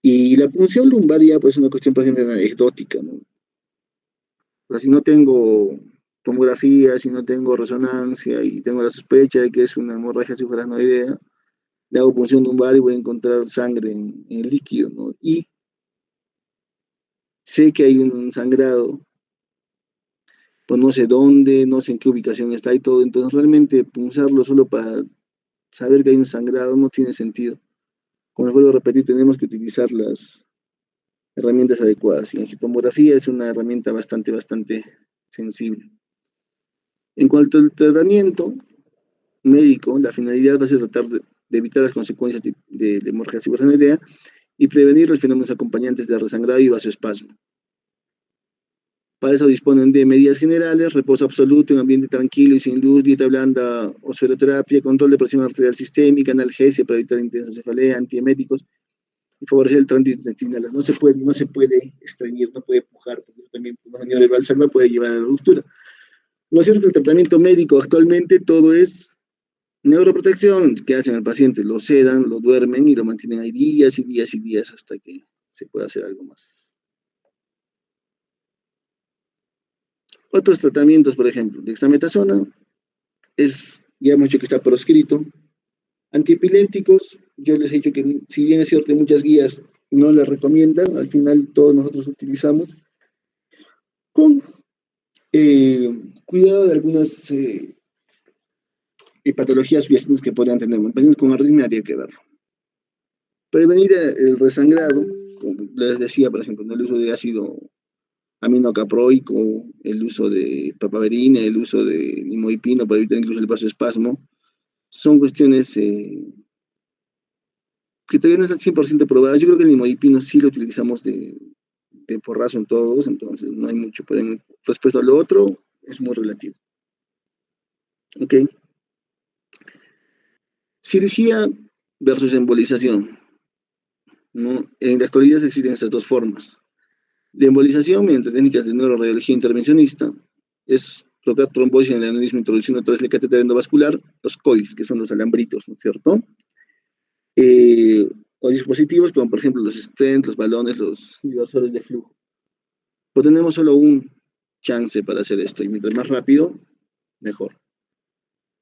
Y la punción lumbar ya pues es una cuestión bastante anecdótica, ¿no? O sea, si no tengo tomografía, si no tengo resonancia y tengo la sospecha de que es una hemorragia subaracnoidea, le hago punción lumbar y voy a encontrar sangre en el líquido, ¿no? Y sé que hay un sangrado, pues no sé dónde, no sé en qué ubicación está y todo, entonces realmente punzarlo solo para saber que hay un sangrado no tiene sentido. Como les vuelvo a repetir, tenemos que utilizar las herramientas adecuadas y la tomografía es una herramienta bastante sensible. En cuanto al tratamiento médico, la finalidad va a ser tratar de evitar las consecuencias de hemorragia cibersanidea y prevenir los fenómenos acompañantes de resangrado y vasoespasmo. Para eso disponen de medidas generales, reposo absoluto en ambiente tranquilo y sin luz, dieta blanda, osferoterapia, control de presión arterial sistémica, analgesia para evitar intensa cefalea, antieméticos y favorecer el tránsito intestinal. No se puede estreñir, no puede pujar, porque también una maniobra de Valsalva puede llevar a la ruptura. Lo cierto es que el tratamiento médico actualmente todo es neuroprotección, que hacen al paciente, lo sedan, lo duermen y lo mantienen ahí días y días y días hasta que se pueda hacer algo más. Otros tratamientos, por ejemplo, dexametasona, ya hemos dicho que está proscrito. Antiepilépticos, yo les he dicho que si bien es cierto, muchas guías no les recomiendan, al final todos nosotros utilizamos con cuidado de algunas y patologías subyacentes que podrían tener. Pacientes con arritmia habría que verlo. Prevenir el resangrado, como les decía, por ejemplo, ¿no? El uso de ácido aminocaproico, el uso de papaverina, el uso de nimoipino para evitar incluso el vasoespasmo, son cuestiones que todavía no están 100% probadas. Yo creo que el nimoipino sí lo utilizamos de porrazo en todos, entonces no hay mucho, pero respecto a lo otro, es muy relativo. ¿Ok? Cirugía versus embolización, ¿no? En la actualidad existen estas dos formas. La embolización mediante técnicas de neuroradiología intervencionista es colocar trombosis en el aneurisma introduciendo a través del catéter endovascular los coils, que son los alambritos, ¿no es cierto? Eh, o dispositivos como por ejemplo los stents, los balones, los diversores de flujo. Pero tenemos solo un chance para hacer esto y mientras más rápido, mejor.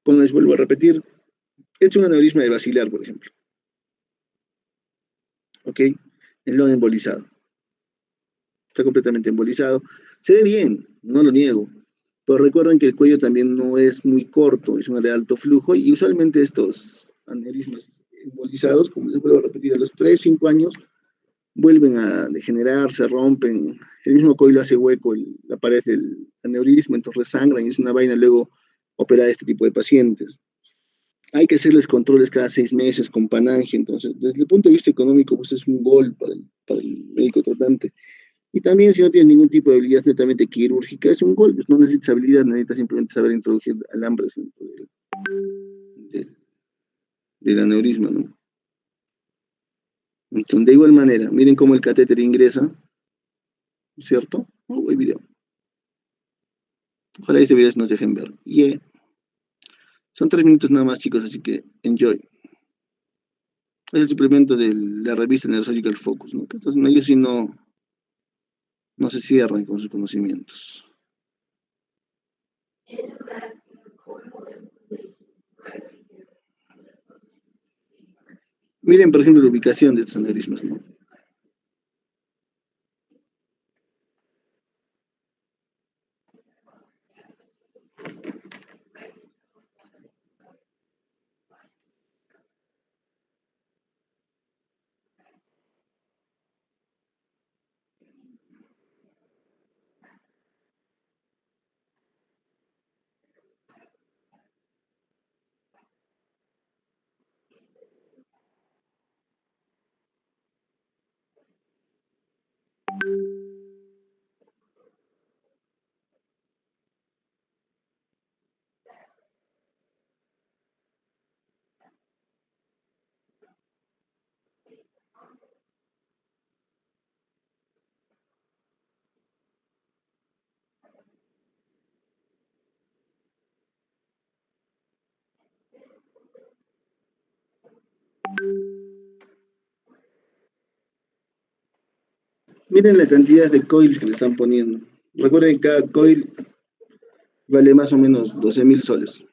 Como les vuelvo a repetir, he hecho un aneurisma de basilar, por ejemplo, ¿ok? El no embolizado. Está completamente embolizado. Se ve bien, no lo niego, pero recuerden que el cuello también no es muy corto, es una de alto flujo y usualmente estos aneurismas embolizados, como les vuelvo a repetir, a los 3 5 años vuelven a degenerar, se rompen, el mismo coilo hace hueco, aparece el aneurisma, entonces sangran y es una vaina luego operar a este tipo de pacientes. Hay que hacerles controles cada 6 meses con Panangio, entonces desde el punto de vista económico pues es un gol para el médico tratante. Y también si no tienes ningún tipo de habilidad netamente quirúrgica, es un gol, pues no necesitas habilidad, necesitas simplemente saber introducir alambres dentro del, del aneurisma, ¿no? Entonces, de igual manera, miren cómo el catéter ingresa, ¿cierto? Oh, buen video. Ojalá este video nos dejen ver. Yeah. Son 3 minutos nada más, chicos, así que enjoy. Es el suplemento de la revista Neurosurgical Focus, ¿no? Entonces, no, ellos sí no se cierran con sus conocimientos. Miren, por ejemplo, la ubicación de estos aneurismas, ¿no? Miren la cantidad de coils que le están poniendo. Recuerden que cada coil vale más o menos 12.000 soles.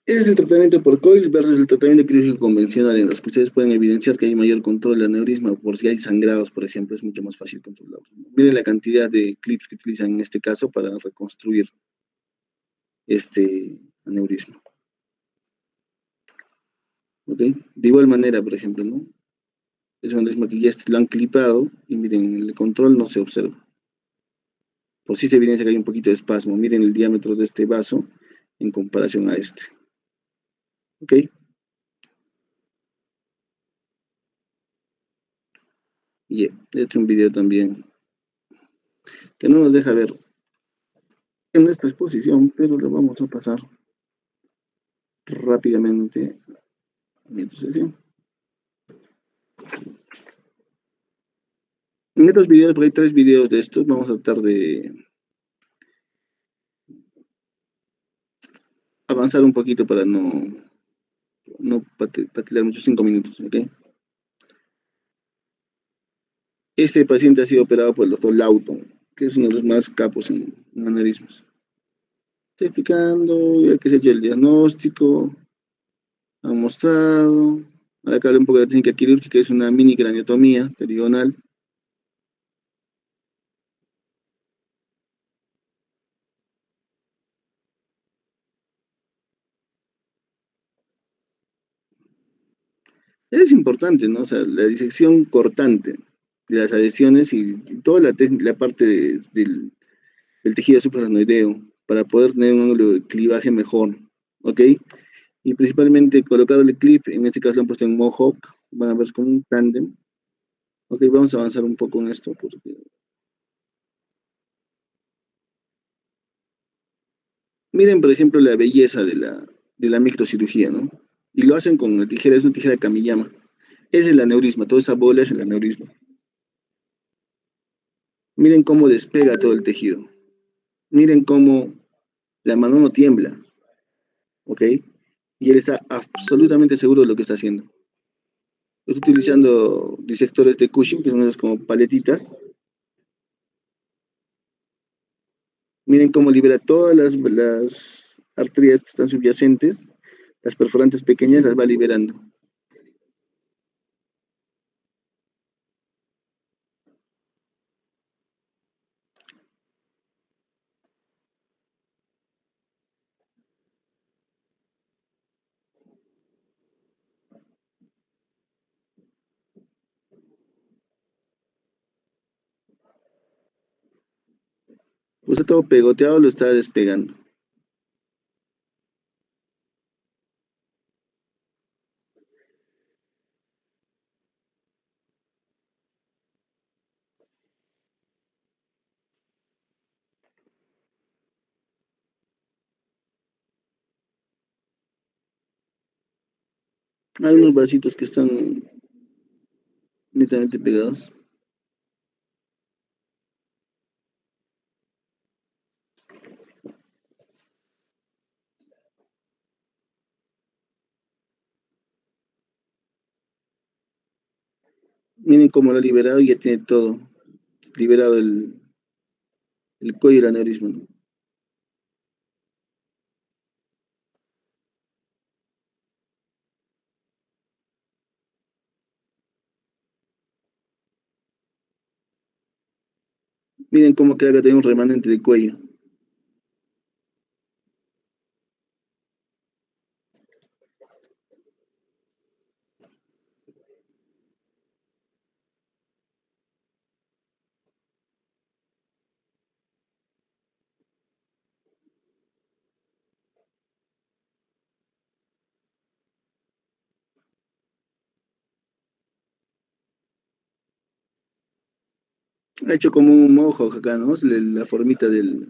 Es el tratamiento por coils versus el tratamiento quirúrgico convencional, en los que ustedes pueden evidenciar que hay mayor control del aneurisma, por si hay sangrados, por ejemplo, es mucho más fácil controlarlo. Miren la cantidad de clips que utilizan en este caso para reconstruir este aneurisma. ¿Ok? De igual manera, por ejemplo, ¿no? Es un aneurisma que ya lo han clipado y miren, en el control no se observa. Por si se evidencia que hay un poquito de espasmo. Miren el diámetro de este vaso en comparación a este. ¿Ok? Y he hecho un video también que no nos deja ver en esta exposición, pero lo vamos a pasar rápidamente a mi sesión. En estos videos, porque hay 3 videos de estos, vamos a tratar de avanzar un poquito para no patinar muchos 5 minutos, ¿ok? Este paciente ha sido operado por el doctor Lauton, que es uno de los más capos en aneurismas. Estoy explicando, ya que se ha hecho el diagnóstico, han mostrado. Ahora acá habla un poco de la técnica quirúrgica, es una mini craniotomía perigonal. Es importante, ¿no? O sea, la disección cortante de las adhesiones y toda la parte del tejido supraranoideo para poder tener un ángulo de clivaje mejor, ¿ok? Y principalmente colocar el clip, en este caso lo han puesto en Mohawk, van a ver como un tándem. Ok, vamos a avanzar un poco en esto, porque miren, por ejemplo, la belleza de la microcirugía, ¿no? Y lo hacen con una tijera, es una tijera Kamiyama. Es el aneurisma, toda esa bola es el aneurisma. Miren cómo despega todo el tejido. Miren cómo la mano no tiembla, ¿ok? Y él está absolutamente seguro de lo que está haciendo. Estoy utilizando disectores de Cushing, que son esas como paletitas. Miren cómo libera todas las arterias que están subyacentes, las perforantes pequeñas las va liberando. Pues todo pegoteado lo está despegando. Hay unos vasitos que están netamente pegados. Miren cómo lo ha liberado y ya tiene todo liberado el cuello y el aneurisma, ¿no? Miren cómo queda acá tiene un remanente de cuello. Ha hecho como un mojo acá, ¿no? La formita del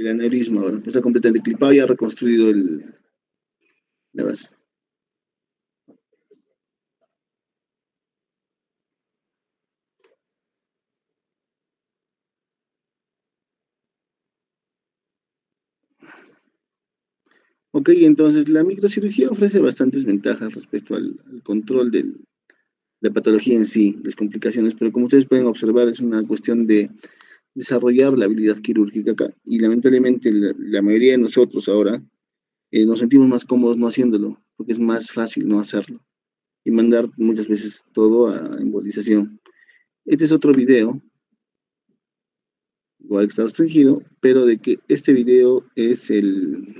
aneurisma ahora. Está completamente clipado y ha reconstruido la base. Ok, entonces la microcirugía ofrece bastantes ventajas respecto al control de la patología en sí, las complicaciones, pero como ustedes pueden observar es una cuestión de desarrollar la habilidad quirúrgica acá. Y lamentablemente la mayoría de nosotros ahora nos sentimos más cómodos no haciéndolo, porque es más fácil no hacerlo y mandar muchas veces todo a embolización. Este es otro video, igual que está restringido, pero de que este video es el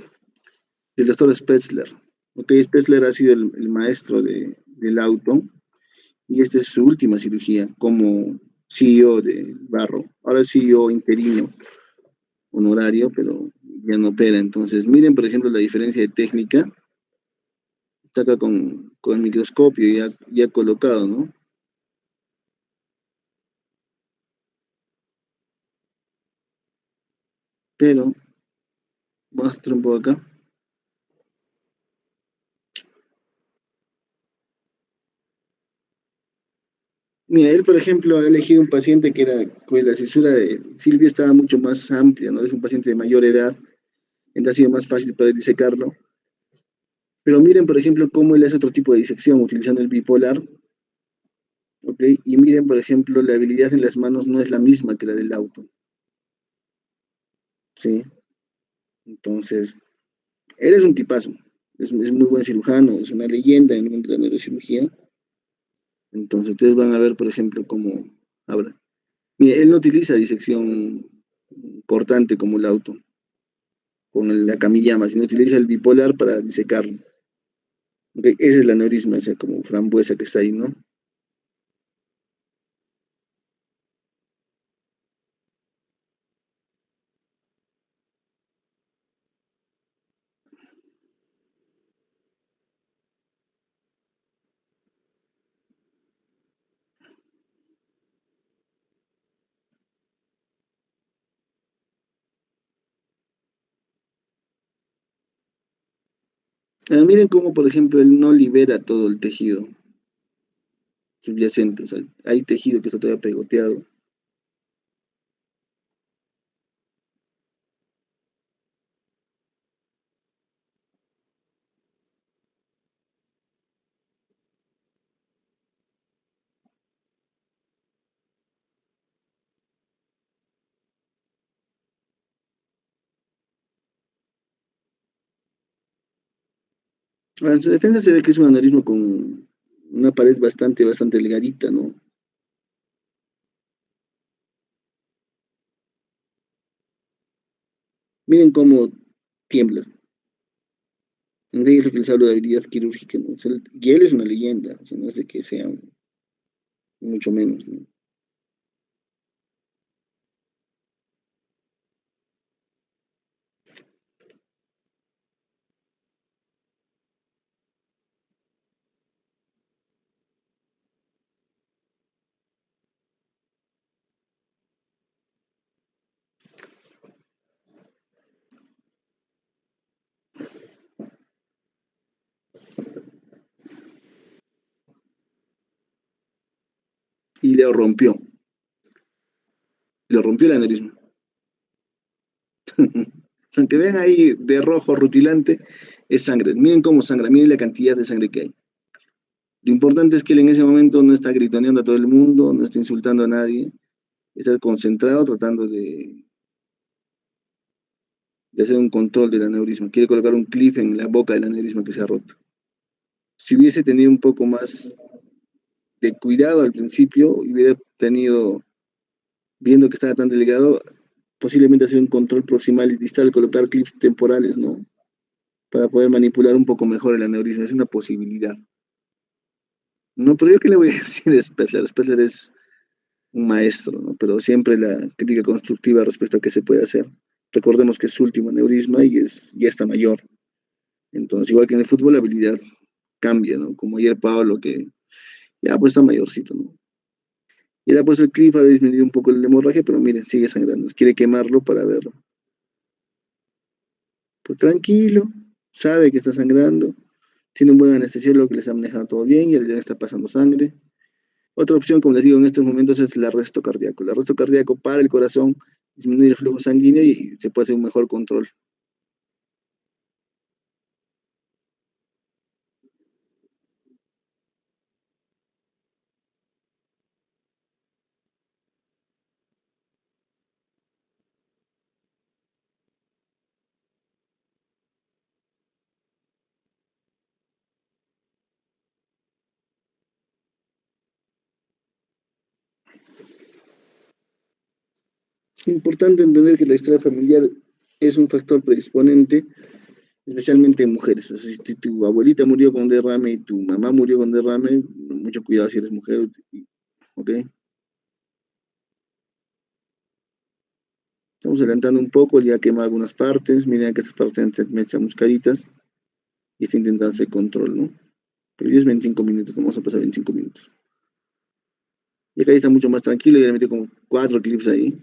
del doctor Spetzler. Ok, Spetzler ha sido el maestro del auto y esta es su última cirugía como CEO de Barro. Ahora es CEO interino honorario, pero ya no opera. Entonces, miren, por ejemplo, la diferencia de técnica. Está acá con el microscopio ya colocado, ¿no? Pero, muestro un poco acá. Mira, él, por ejemplo, ha elegido un paciente que era, pues la cisura de Silvio estaba mucho más amplia, ¿no? Es un paciente de mayor edad, entonces ha sido más fácil poder disecarlo. Pero miren, por ejemplo, cómo él hace otro tipo de disección utilizando el bipolar, ¿ok? Y miren, por ejemplo, la habilidad en las manos no es la misma que la del auto, ¿sí? Entonces, él es un tipazo, es muy buen cirujano, es una leyenda en el mundo de la neurocirugía. Entonces, ustedes van a ver, por ejemplo, cómo habla. Mire, él no utiliza disección cortante como el auto, con la camillama, sino utiliza el bipolar para disecarlo. ¿Ok? Esa es la aneurisma, esa como frambuesa que está ahí, ¿no? Miren cómo, por ejemplo, él no libera todo el tejido subyacente. O sea, hay tejido que está todavía pegoteado. En su defensa se ve que es un aneurisma con una pared bastante delgadita, ¿no? Miren cómo tiembla. En realidad es lo que les hablo de habilidad quirúrgica, ¿no? O sea, y él es una leyenda, o sea, no es de que sea mucho menos, ¿no? Y le rompió el aneurisma. Aunque vean ahí de rojo rutilante, es sangre. Miren cómo sangra, miren la cantidad de sangre que hay. Lo importante es que él en ese momento no está gritoneando a todo el mundo, no está insultando a nadie, está concentrado tratando de hacer un control del aneurisma. Quiere colocar un clip en la boca del aneurisma que se ha roto. Si hubiese tenido un poco más de cuidado al principio, hubiera tenido, viendo que estaba tan delgado, posiblemente hacer un control proximal y distal, colocar clips temporales, ¿no? Para poder manipular un poco mejor el aneurisma. Es una posibilidad. No, pero yo qué le voy a decir de Spessler. Spessler es un maestro, ¿no? Pero siempre la crítica constructiva respecto a qué se puede hacer. Recordemos que es su último aneurisma y ya está mayor. Entonces, igual que en el fútbol, la habilidad cambia, ¿no? Como ayer Pablo, que ya pues está mayorcito, ¿no? Y le ha puesto el clip, ha disminuido un poco el hemorragia, pero miren, sigue sangrando. Quiere quemarlo para verlo. Pues tranquilo, sabe que está sangrando, tiene un buen anestesiólogo que les ha manejado todo bien y el ya está pasando sangre. Otra opción, como les digo, en estos momentos es el arresto cardíaco. El arresto cardíaco para el corazón, disminuye el flujo sanguíneo y se puede hacer un mejor control. Es importante entender que la historia familiar es un factor predisponente, especialmente en mujeres. O sea, si tu abuelita murió con derrame y tu mamá murió con derrame, mucho cuidado si eres mujer, ¿ok? Estamos adelantando un poco, ya quema algunas partes, miren que estas partes me echan muscaditas y está intentando hacer control, ¿no? Pero ya es 25 minutos, no vamos a pasar 25 minutos. Y acá está mucho más tranquilo, ya le metí como 4 clips ahí.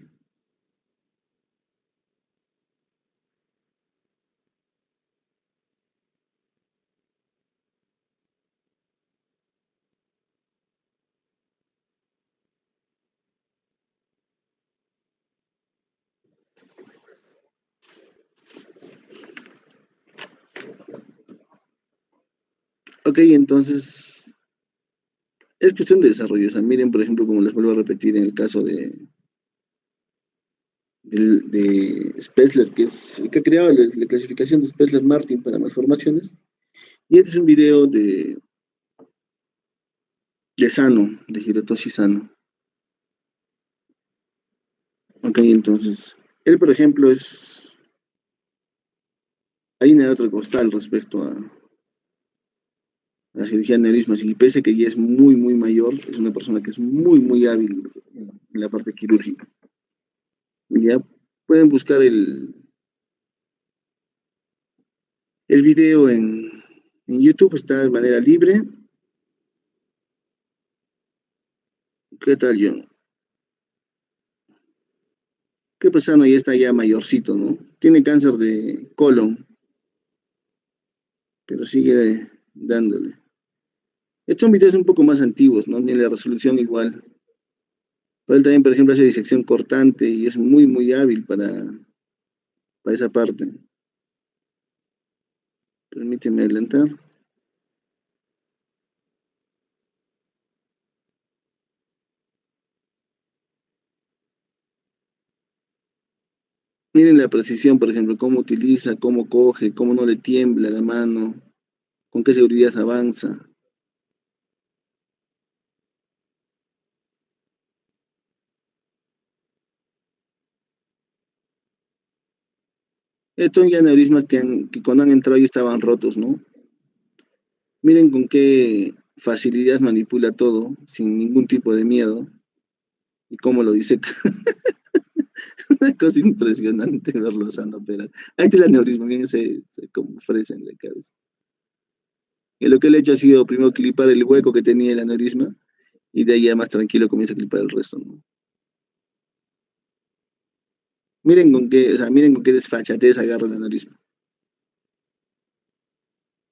Ok, entonces es cuestión de desarrollo. O sea, miren, por ejemplo, como les vuelvo a repetir en el caso de Spessler, que es el que ha creado la clasificación de Spessler-Martin para malformaciones. Y este es un video de Sano, de Hirotoshi Sano. Ok, entonces, él, por ejemplo, hay una otra costal respecto a la cirugía de aneurismas, y pese a que ya es muy, muy mayor, es una persona que es muy, muy hábil en la parte quirúrgica. Ya pueden buscar el video en YouTube, está de manera libre. ¿Qué tal, John? Qué pesano, ya está ya mayorcito, ¿no? Tiene cáncer de colon, pero sigue dándole. Estos son videos un poco más antiguos, ¿no? Ni la resolución igual. Pero él también, por ejemplo, hace disección cortante y es muy, muy hábil para esa parte. Permíteme adelantar. Miren la precisión, por ejemplo, cómo utiliza, cómo coge, cómo no le tiembla la mano, con qué seguridad avanza. Estos son ya aneurismas que cuando han entrado ya estaban rotos, ¿no? Miren con qué facilidad manipula todo, sin ningún tipo de miedo, y cómo lo dice. Una cosa impresionante verlo usando operar. Ahí está el aneurisma, miren se como fresa en la cabeza. Y lo que él ha hecho ha sido primero clipar el hueco que tenía el aneurisma, y de ahí ya más tranquilo comienza a clipar el resto, ¿no? Miren con qué, o sea, miren con qué desfachatez agarra el aneurisma.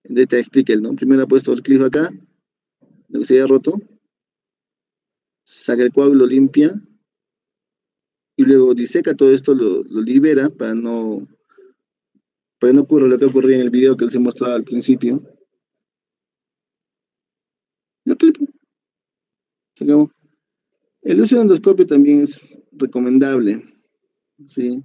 De te explica él, ¿no? Primero ha puesto el clip acá, lo que se había roto, saca el coágulo, limpia, y luego diseca todo esto, lo libera para que no ocurra lo que ocurría en el video que les he mostrado al principio. Lo clipa, se acabó. El uso de endoscopio también es recomendable, ¿sí?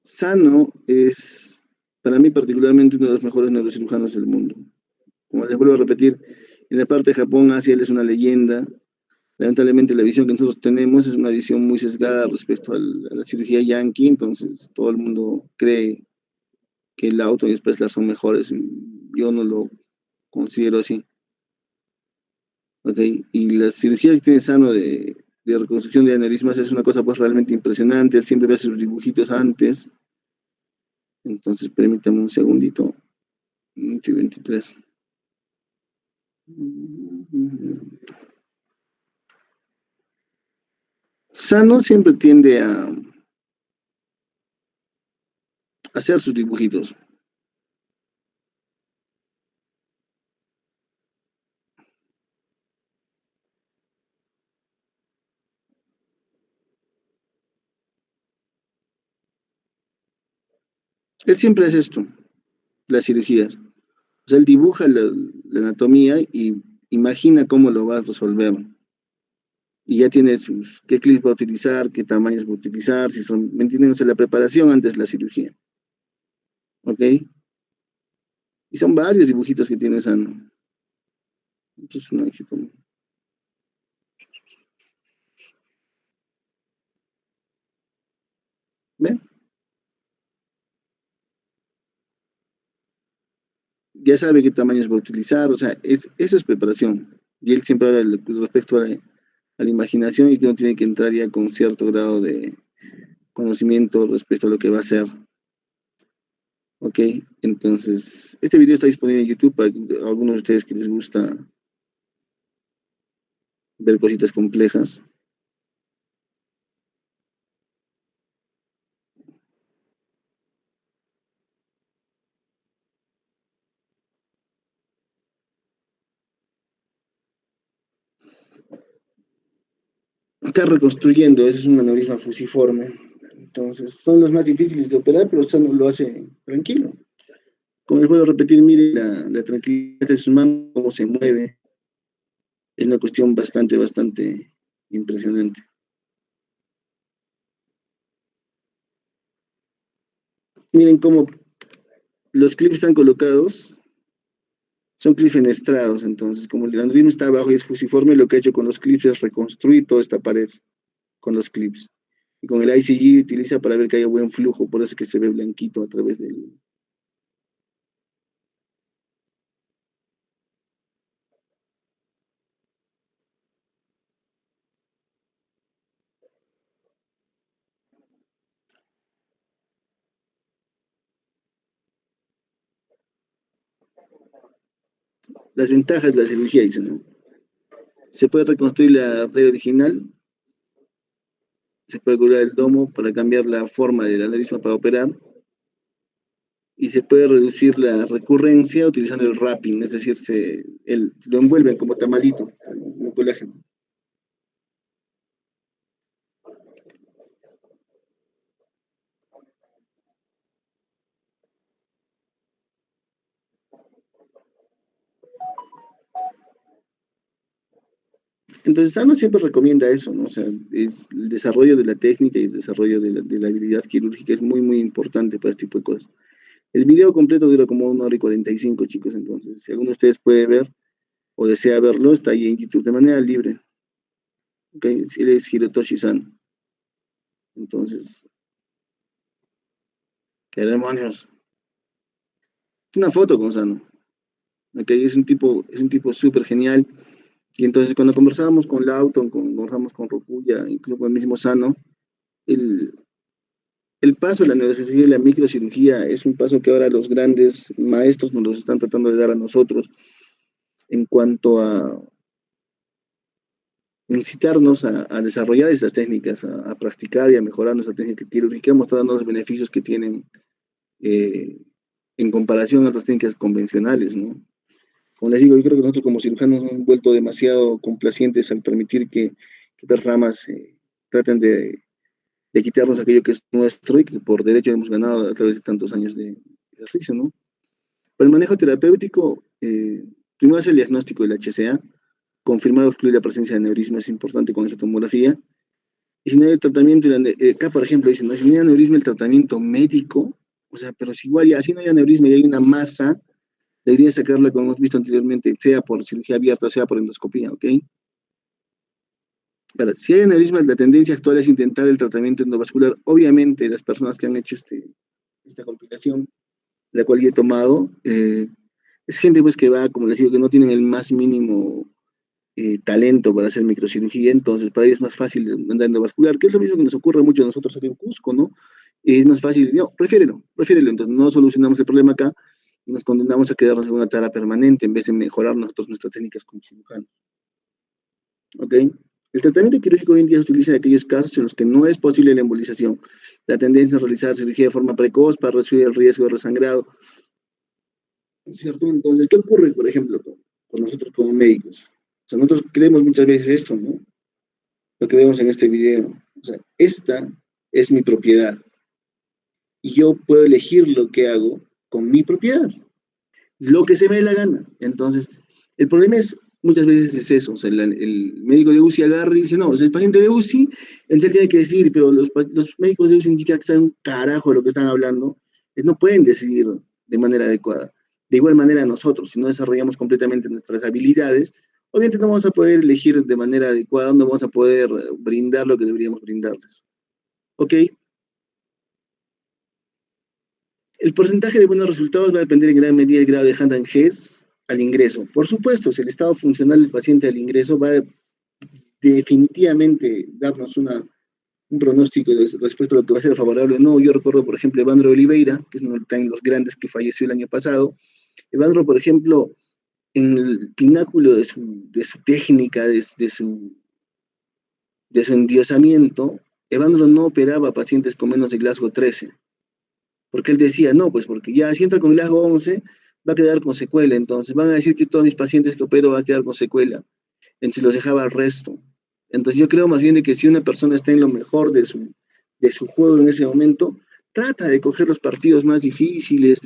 Sano es, para mí particularmente, uno de los mejores neurocirujanos del mundo. Como les vuelvo a repetir, en la parte de Japón, Asia, él es una leyenda. Lamentablemente la visión que nosotros tenemos es una visión muy sesgada respecto a la cirugía yankee, entonces todo el mundo cree que el auto y Splessler son mejores. Yo no lo considero así. ¿Okay? Y la cirugía que tiene Sano de reconstrucción de aneurismas es una cosa pues realmente impresionante. Él siempre ve sus dibujitos antes. Entonces permítame un segundito. 23. Sano siempre tiende a hacer sus dibujitos. Él siempre hace esto, las cirugías. O sea, él dibuja la anatomía y imagina cómo lo va a resolver. Y ya tiene qué clips va a utilizar, qué tamaños va a utilizar, si son, ¿me entienden? O sea, la preparación antes de la cirugía. ¿Ok? Y son varios dibujitos que tiene Sano. Entonces, un ángel como. ¿Ven? ya sabe qué tamaños va a utilizar, o sea, esa es preparación. Y él siempre habla respecto a la imaginación y que uno tiene que entrar ya con cierto grado de conocimiento respecto a lo que va a hacer. Ok, entonces, este video está disponible en YouTube para algunos de ustedes que les gusta ver cositas complejas. Está reconstruyendo, eso es un aneurisma fusiforme. Entonces, son los más difíciles de operar, pero eso no lo hace tranquilo. Como les puedo repetir, mire la tranquilidad de sus manos, cómo se mueve. Es una cuestión bastante impresionante. Miren cómo los clips están colocados, son clips fenestrados, entonces como el aneurisma está abajo y es fusiforme, lo que ha hecho con los clips es reconstruir toda esta pared con los clips. Y con el ICG utiliza para ver que haya buen flujo, por eso es que se ve blanquito a través del... Las ventajas de la cirugía, dicen, ¿no? Se puede reconstruir la red original, se puede curar el domo para cambiar la forma del aneurisma para operar, y se puede reducir la recurrencia utilizando el wrapping, es decir, lo envuelven como tamalito, como colágeno. Entonces, Sano siempre recomienda eso, ¿no? O sea, el desarrollo de la técnica y el desarrollo de la habilidad quirúrgica es muy importante para este tipo de cosas. El video completo dura como 1 hora y 45, chicos, entonces, si alguno de ustedes puede ver o desea verlo, está ahí en YouTube de manera libre. ¿Ok? Si él es Hirotoshi-san. Entonces, ¿qué demonios? Es una foto con Sano. ¿Ok? Es un tipo súper genial. Y entonces, cuando conversábamos con Lauton, conversamos con Rokuya, incluso con el mismo Sano, el, el paso de la neurocirugía y la microcirugía es un paso que ahora los grandes maestros nos los están tratando de dar a nosotros en cuanto a incitarnos a desarrollar estas técnicas, a practicar y a mejorar nuestra técnica quirúrgica, mostrando los beneficios que tienen eh, en comparación a otras técnicas convencionales, ¿no? Como les digo, yo creo que nosotros como cirujanos nos hemos vuelto demasiado complacientes al permitir que otras ramas traten de quitarnos aquello que es nuestro y que por derecho hemos ganado a través de tantos años de ejercicio, ¿no? Para el manejo terapéutico, primero hacer el diagnóstico del HCA, confirmar o excluir la presencia de aneurisma es importante con la tomografía. Y si no hay tratamiento, acá por ejemplo dicen, ¿no? Si no hay aneurisma, el tratamiento médico, o sea, pero si igual ya, si no hay aneurisma y hay una masa, la idea es sacarla, como hemos visto anteriormente, sea por cirugía abierta o sea por endoscopía, ¿ok? Ahora, si hay aneurismas, la tendencia actual es intentar el tratamiento endovascular. Obviamente, las personas que han hecho esta complicación, la cual yo he tomado, es gente pues que va, como les digo, que no tienen el más mínimo talento para hacer microcirugía, entonces para ellos es más fácil andar endovascular, que es lo mismo que nos ocurre mucho a nosotros aquí en Cusco, ¿no? Es más fácil, no, prefiérelo, entonces no solucionamos el problema acá y nos condenamos a quedarnos en una tara permanente en vez de mejorar nosotros nuestras técnicas como cirujanos, ¿ok? El tratamiento quirúrgico hoy en día se utiliza en aquellos casos en los que no es posible la embolización. La tendencia es realizar cirugía de forma precoz para reducir el riesgo de resangrado, ¿cierto? Entonces, ¿qué ocurre, por ejemplo, con nosotros como médicos? O sea, nosotros creemos muchas veces esto, ¿no? Lo que vemos en este video. O sea, esta es mi propiedad y yo puedo elegir lo que hago con mi propiedad, lo que se me dé la gana. Entonces, el problema es, muchas veces es eso, o sea, el médico de UCI agarra y dice, no, o sea, el paciente de UCI, entonces él tiene que decidir, pero los médicos de UCI indican que saben un carajo de lo que están hablando, no pueden decidir de manera adecuada. De igual manera nosotros, si no desarrollamos completamente nuestras habilidades, obviamente no vamos a poder elegir de manera adecuada, no vamos a poder brindar lo que deberíamos brindarles. ¿Ok? El porcentaje de buenos resultados va a depender en gran medida del grado de Hand and Hess al ingreso. Por supuesto, si el estado funcional del paciente al ingreso va a definitivamente darnos un pronóstico respecto a lo que va a ser favorable o no. Yo recuerdo, por ejemplo, Evandro Oliveira, que es uno de los grandes que falleció el año pasado. Evandro, por ejemplo, en el pináculo de su técnica, de su endiosamiento, Evandro no operaba a pacientes con menos de Glasgow 13, porque él decía, no, pues porque ya si entra con Glasgow 11, va a quedar con secuela, entonces van a decir que todos mis pacientes que opero van a quedar con secuela, entonces los dejaba al resto. Entonces yo creo más bien de que si una persona está en lo mejor de su juego en ese momento, trata de coger los partidos más difíciles,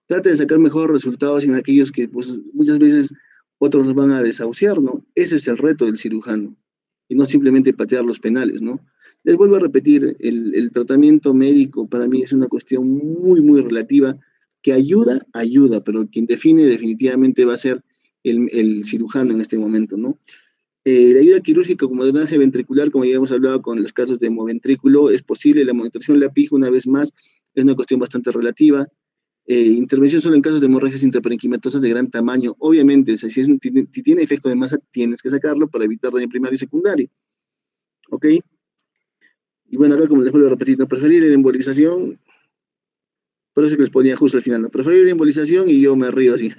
trata de sacar mejores resultados en aquellos que pues muchas veces otros nos van a desahuciar, ¿no? Ese es el reto del cirujano, y no simplemente patear los penales, ¿no? Les vuelvo a repetir, el tratamiento médico para mí es una cuestión muy, muy relativa, que ayuda, ayuda, pero quien define definitivamente va a ser el cirujano en este momento, ¿no? La ayuda quirúrgica como drenaje ventricular, como ya hemos hablado con los casos de hemoventrículo, es posible. La monitorización de la PIJ, una vez más, es una cuestión bastante relativa. Intervención solo en casos de hemorragias intraparenquimatosas de gran tamaño. Obviamente, o sea, si tiene efecto de masa, tienes que sacarlo para evitar daño primario y secundario. ¿Ok? Y bueno, acá como les vuelvo a repetir, no preferir la embolización, por eso que les ponía justo al final, no preferir la embolización y yo me río así.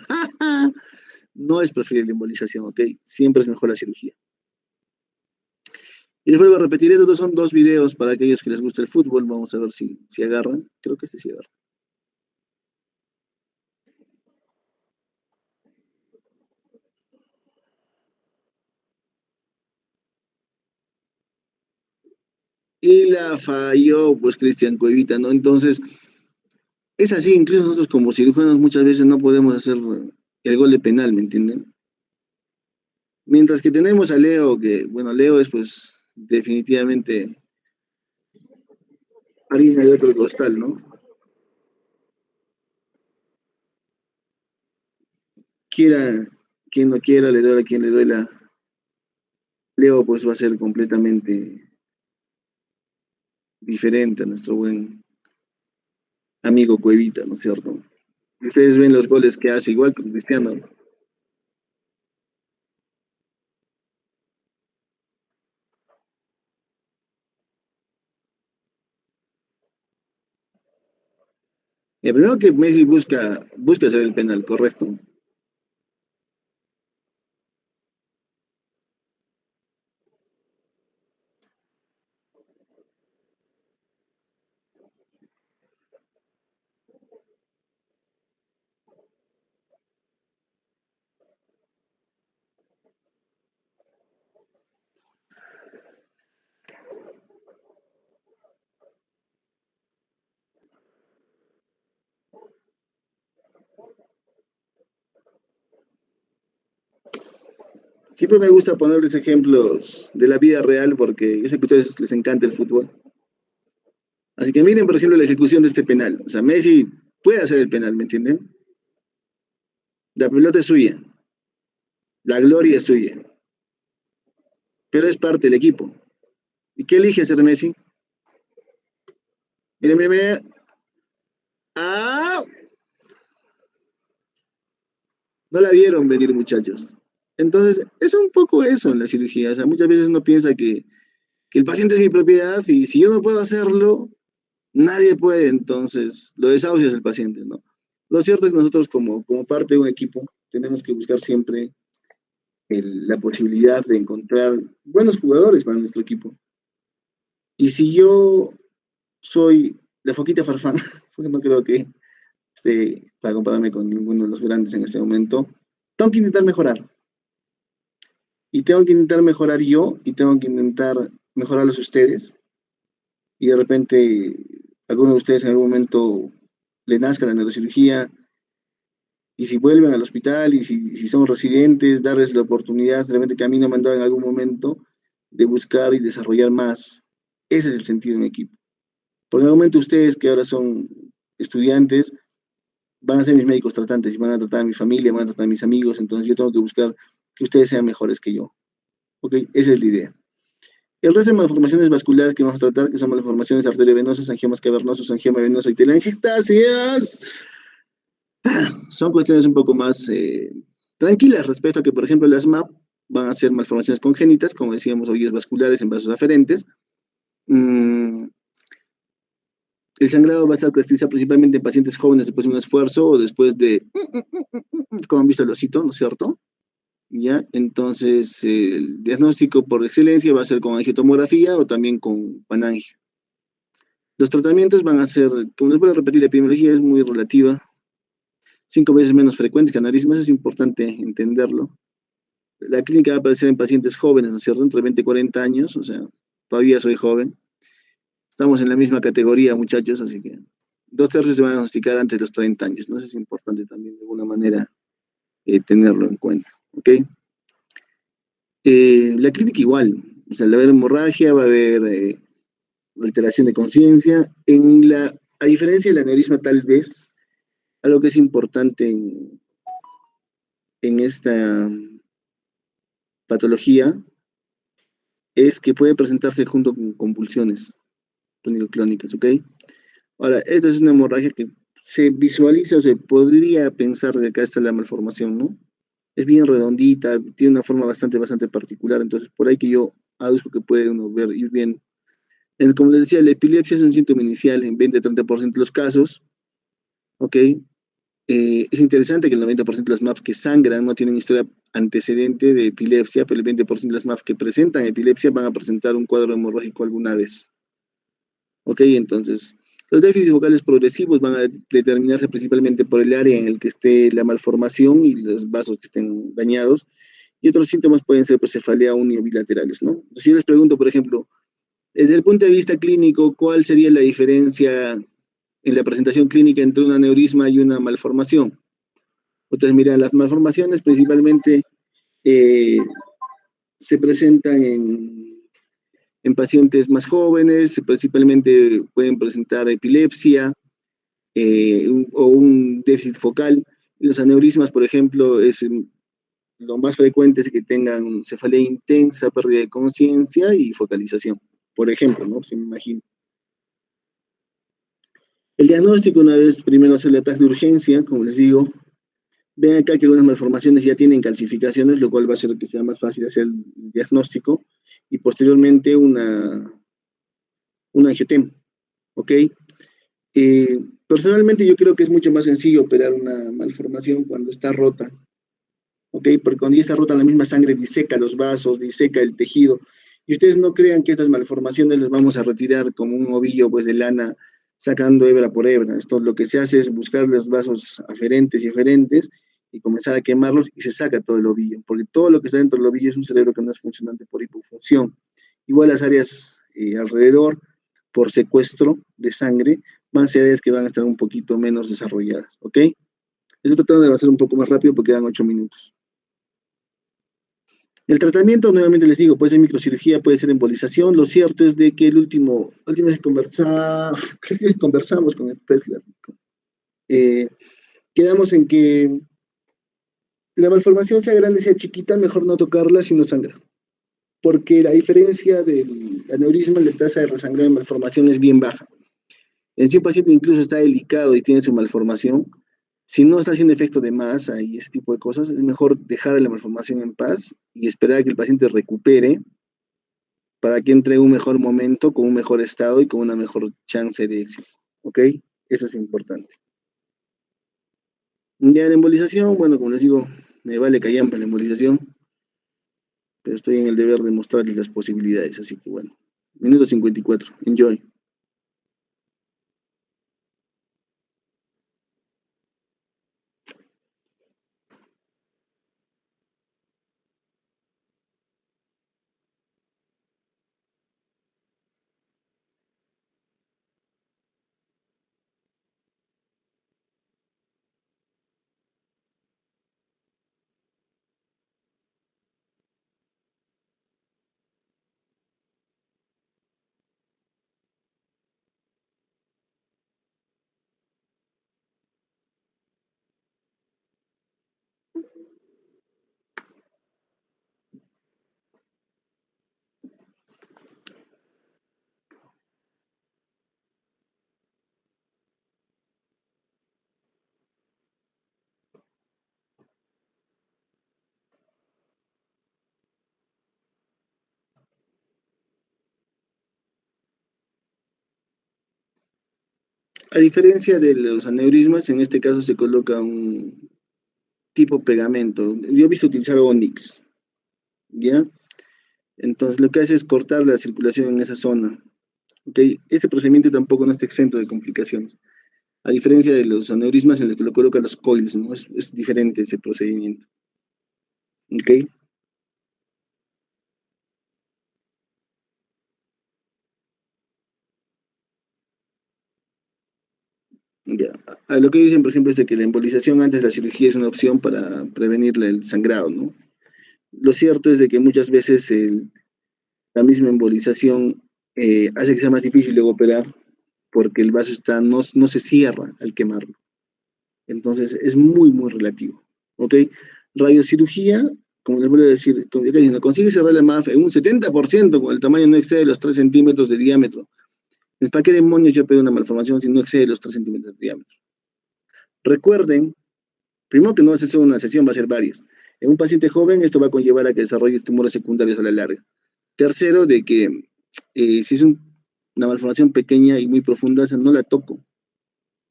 No es preferir la embolización, ¿ok? Siempre es mejor la cirugía. Y les vuelvo a repetir, estos son dos videos para aquellos que les gusta el fútbol. Vamos a ver si agarran. Creo que este sí agarra. Y la falló, pues, Cristian Cuevita, ¿no? Entonces, es así, incluso nosotros como cirujanos muchas veces no podemos hacer el gol de penal, ¿me entienden? Mientras que tenemos a Leo, que, bueno, Leo es, pues, definitivamente harina de otro costal, ¿no? Quiera, quien no quiera, le duela a quien le duela. Leo, pues, va a ser completamente diferente a nuestro buen amigo Cuevita, ¿no es cierto? Ustedes ven los goles que hace igual con Cristiano. El primero que Messi busca hacer el penal, correcto. Siempre me gusta ponerles ejemplos de la vida real porque yo sé que a ustedes les encanta el fútbol. Así que miren, por ejemplo, la ejecución de este penal. O sea, Messi puede hacer el penal, ¿me entienden? La pelota es suya, la gloria es suya, pero es parte del equipo. ¿Y qué elige hacer Messi? Miren, miren, miren. ¡Ah! No la vieron venir, muchachos. Entonces, es un poco eso en la cirugía. O sea, muchas veces uno piensa que el paciente es mi propiedad y si yo no puedo hacerlo, nadie puede. Entonces, lo desahucio es el paciente, ¿no? Lo cierto es que nosotros como parte de un equipo tenemos que buscar siempre la posibilidad de encontrar buenos jugadores para nuestro equipo. Y si yo soy la Foquita Farfán, porque no creo que esté para compararme con ninguno de los grandes en este momento, tengo que intentar mejorar. Y tengo que intentar mejorar yo y tengo que intentar mejorarlos ustedes. Y de repente, alguno de ustedes en algún momento le nazca la neurocirugía y si vuelven al hospital y si son residentes, darles la oportunidad, de repente que a mí no me han dado en algún momento, de buscar y desarrollar más. Ese es el sentido en equipo. Por el momento ustedes que ahora son estudiantes, van a ser mis médicos tratantes y van a tratar a mi familia, van a tratar a mis amigos, entonces yo tengo que buscar que ustedes sean mejores que yo. ¿Ok? Esa es la idea. El resto de malformaciones vasculares que vamos a tratar, que son malformaciones arteriovenosas, angiomas cavernosos, angioma venoso y telangiectasias, son cuestiones un poco más tranquilas respecto a que, por ejemplo, las MAP van a ser malformaciones congénitas, como decíamos, ovillos vasculares en vasos aferentes. Mm, el sangrado va a estar caracterizado principalmente en pacientes jóvenes después de un esfuerzo o después de, como han visto el osito, ¿no es cierto? ¿Ya? Entonces, el diagnóstico por excelencia va a ser con angiotomografía o también con panangio. Los tratamientos van a ser, como les voy a repetir, la epidemiología es muy relativa, 5 veces menos frecuente que aneurismas, es importante entenderlo. La clínica va a aparecer en pacientes jóvenes, ¿no es cierto? Entre 20 y 40 años, o sea, todavía soy joven. Estamos en la misma categoría, muchachos, así que 2 tercios se van a diagnosticar antes de los 30 años, ¿no? Eso es importante también de alguna manera tenerlo en cuenta, ¿ok? La clínica igual, o sea, va a haber hemorragia, va a haber alteración de conciencia. A diferencia del aneurisma, tal vez, algo que es importante en esta patología es que puede presentarse junto con convulsiones clónicas, ¿ok? Ahora, esta es una hemorragia que se visualiza, se podría pensar que acá está la malformación, ¿no? Es bien redondita, tiene una forma bastante particular, entonces por ahí que yo aduzco que puede uno ver, ir bien. Como les decía, la epilepsia es un síntoma inicial en 20-30% de los casos, ¿ok? Es interesante que el 90% de las MAPs que sangran no tienen historia antecedente de epilepsia, pero el 20% de las MAPs que presentan epilepsia van a presentar un cuadro hemorrágico alguna vez. ¿Ok? Entonces, los déficits vocales progresivos van a determinarse principalmente por el área en el que esté la malformación y los vasos que estén dañados. Y otros síntomas pueden ser pues, cefalea unio bilaterales, ¿no? Entonces, yo les pregunto, por ejemplo, desde el punto de vista clínico, ¿cuál sería la diferencia en la presentación clínica entre un aneurisma y una malformación? Ustedes miran, las malformaciones principalmente eh, se presentan en pacientes más jóvenes, principalmente pueden presentar epilepsia o un déficit focal. Y los aneurismas, por ejemplo, lo más frecuente es que tengan cefalea intensa, pérdida de conciencia y focalización, por ejemplo, ¿no? Se me imagino. El diagnóstico, una vez primero hacer la tasa de urgencia, como les digo, ven acá que algunas malformaciones ya tienen calcificaciones, lo cual va a hacer que sea más fácil hacer el diagnóstico y posteriormente una angiotem, ¿ok? Personalmente yo creo que es mucho más sencillo operar una malformación cuando está rota, ¿ok? Porque cuando ya está rota la misma sangre diseca los vasos, diseca el tejido. Y ustedes no crean que estas malformaciones las vamos a retirar como un ovillo pues, de lana sacando hebra por hebra. Esto lo que se hace es buscar los vasos aferentes y eferentes y comenzar a quemarlos y se saca todo el ovillo, porque todo lo que está dentro del ovillo es un cerebro que no es funcionante por hipofunción. Igual las áreas alrededor, por secuestro de sangre, van a ser áreas que van a estar un poquito menos desarrolladas, ¿ok? Estoy tratando de hacer un poco más rápido porque quedan 8 minutos. El tratamiento, nuevamente les digo, puede ser microcirugía, puede ser embolización. Lo cierto es de que la última vez que creo que conversamos con el Presler, eh, quedamos en que la malformación sea grande, sea chiquita, mejor no tocarla si no sangra. Porque la diferencia del aneurisma, la tasa de resangrado de malformación es bien baja. Si un paciente incluso está delicado y tiene su malformación, si no está haciendo efecto de masa y ese tipo de cosas, es mejor dejar la malformación en paz y esperar a que el paciente recupere para que entre en un mejor momento, con un mejor estado y con una mejor chance de éxito. ¿Ok? Eso es importante. Ya la embolización, bueno, como les digo, me vale callampa la embolización, pero estoy en el deber de mostrarles las posibilidades, así que bueno. Minuto 54. Enjoy. A diferencia de los aneurismas, en este caso se coloca un tipo pegamento. Yo he visto utilizar Onyx, ¿ya? Entonces lo que hace es cortar la circulación en esa zona, ¿ok? Este procedimiento tampoco no está exento de complicaciones. A diferencia de los aneurismas en los que lo colocan los coils, ¿no? Es diferente ese procedimiento, ¿ok? Ya. A lo que dicen, por ejemplo, es de que la embolización antes de la cirugía es una opción para prevenir el sangrado, ¿no? Lo cierto es de que muchas veces la misma embolización hace que sea más difícil luego operar porque el vaso no se cierra al quemarlo. Entonces es muy, muy relativo. ¿Ok? Radiocirugía, como les voy a decir, consigue cerrar la MAF en un 70% con el tamaño no excede los 3 centímetros de diámetro. ¿Para qué demonios yo pido una malformación si no excede los 3 centímetros de diámetro? Recuerden, primero que no va a ser una sesión, va a ser varias. En un paciente joven esto va a conllevar a que desarrolle tumores secundarios a la larga. Tercero, de que si es una malformación pequeña y muy profunda, o sea, no la toco.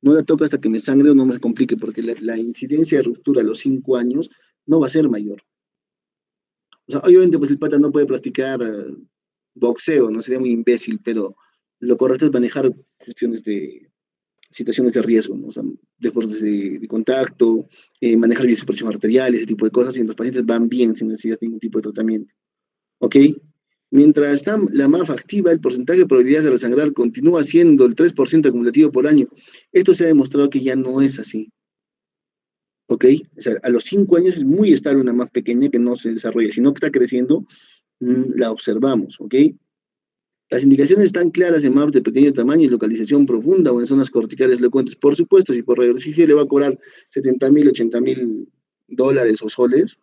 No la toco hasta que me sangre o no me complique, porque la incidencia de ruptura a los 5 años no va a ser mayor. O sea, obviamente, pues el pata no puede practicar boxeo, no sería muy imbécil, pero lo correcto es manejar cuestiones de situaciones de riesgo, ¿no? O sea, deportes de contacto, manejar bien su presión arterial, ese tipo de cosas, y los pacientes van bien sin necesidad de ningún tipo de tratamiento. ¿Ok? Mientras está la MAF activa, el porcentaje de probabilidades de resangrar continúa siendo el 3% acumulativo por año. Esto se ha demostrado que ya no es así. ¿Ok? O sea, a los 5 años es muy estable una MAF pequeña que no se desarrolla, sino que está creciendo, la observamos. ¿Ok? Las indicaciones están claras en MAP de pequeño tamaño y localización profunda o en zonas corticales frecuentes. Por supuesto, si por radiología le va a cobrar 70.000, 80.000 dólares o soles,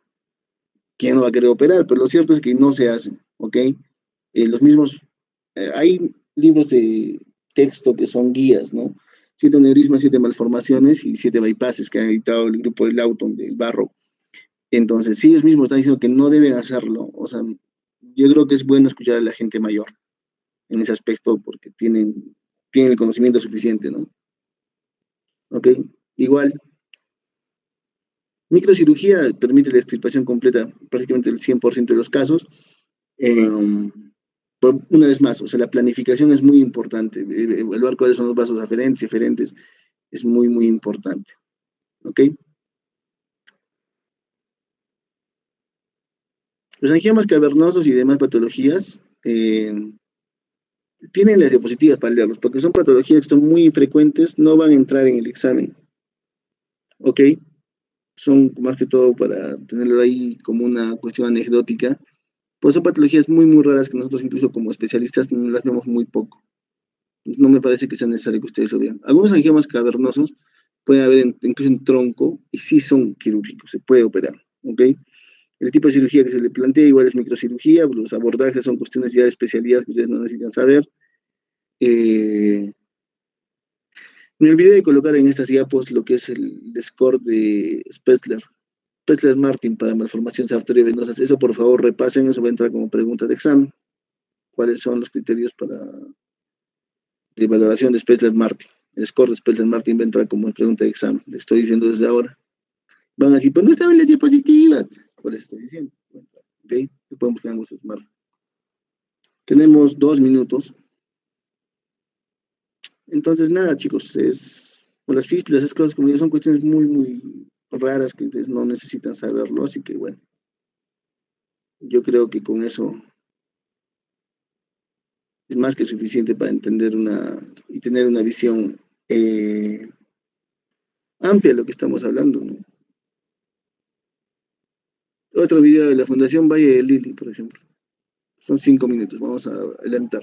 ¿quién no va a querer operar? Pero lo cierto es que no se hace, ¿ok? Los mismos, hay libros de texto que son guías, ¿no? 7 aneurismas, 7 malformaciones y 7 bypasses que ha editado el grupo de Lawton, del Barro. Entonces, sí, ellos mismos están diciendo que no deben hacerlo. O sea, yo creo que es bueno escuchar a la gente mayor en ese aspecto porque tienen el conocimiento suficiente, ¿no? ¿Ok? Igual, microcirugía permite la extirpación completa prácticamente el 100% de los casos. Eh, una vez más, o sea, la planificación es muy importante. Evaluar cuáles son los vasos aferentes y eferentes es muy, muy importante. ¿Ok? Los angiomas cavernosos y demás patologías tienen las diapositivas para leerlos, porque son patologías que son muy frecuentes, no van a entrar en el examen. ¿Ok? Son más que todo para tenerlo ahí como una cuestión anecdótica. Pues son patologías muy, muy raras que nosotros incluso como especialistas no las vemos muy poco. No me parece que sea necesario que ustedes lo vean. Algunos angiomas cavernosos pueden haber incluso en tronco y sí son quirúrgicos, se puede operar. ¿Ok? El tipo de cirugía que se le plantea igual es microcirugía, los abordajes son cuestiones ya de especialidad que ustedes no necesitan saber. Eh, Me olvidé de colocar en estas diapos lo que es el score de Spetzler. Spetzler Martin para malformaciones arteriovenosas. Eso por favor repasen, eso va a entrar como pregunta de examen. ¿Cuáles son los criterios de valoración de Spetzler Martin? El score de Spetzler Martin va a entrar como pregunta de examen. Le estoy diciendo desde ahora. Van a decir, pues no estaban las diapositivas. Por eso estoy diciendo. ¿Ok? Lo podemos buscar en vuestro smartphone. Tenemos 2 minutos. Entonces, nada, chicos, con las fístulas, esas cosas como yo, son cuestiones muy, muy raras que ustedes no necesitan saberlo. Así que bueno, yo creo que con eso es más que suficiente para entender y tener una visión amplia de lo que estamos hablando, ¿no? Otro video de la Fundación Valle de Lili, por ejemplo. Son 5 minutos, vamos a adelantar.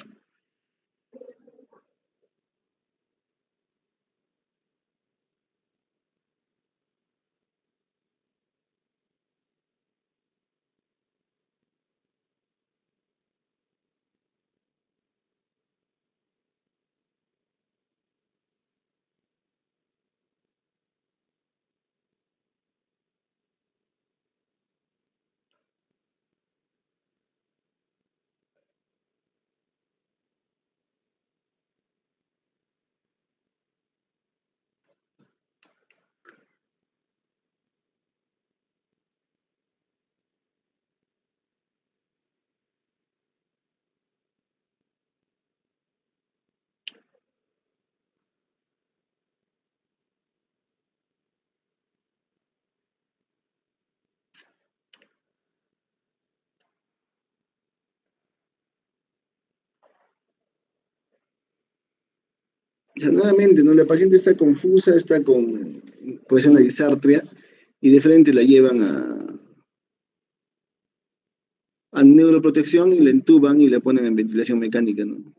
O sea, nuevamente, ¿no? La paciente está confusa, está con, puede ser una disartria, y de frente la llevan a neuroprotección y la entuban y la ponen en ventilación mecánica, ¿no?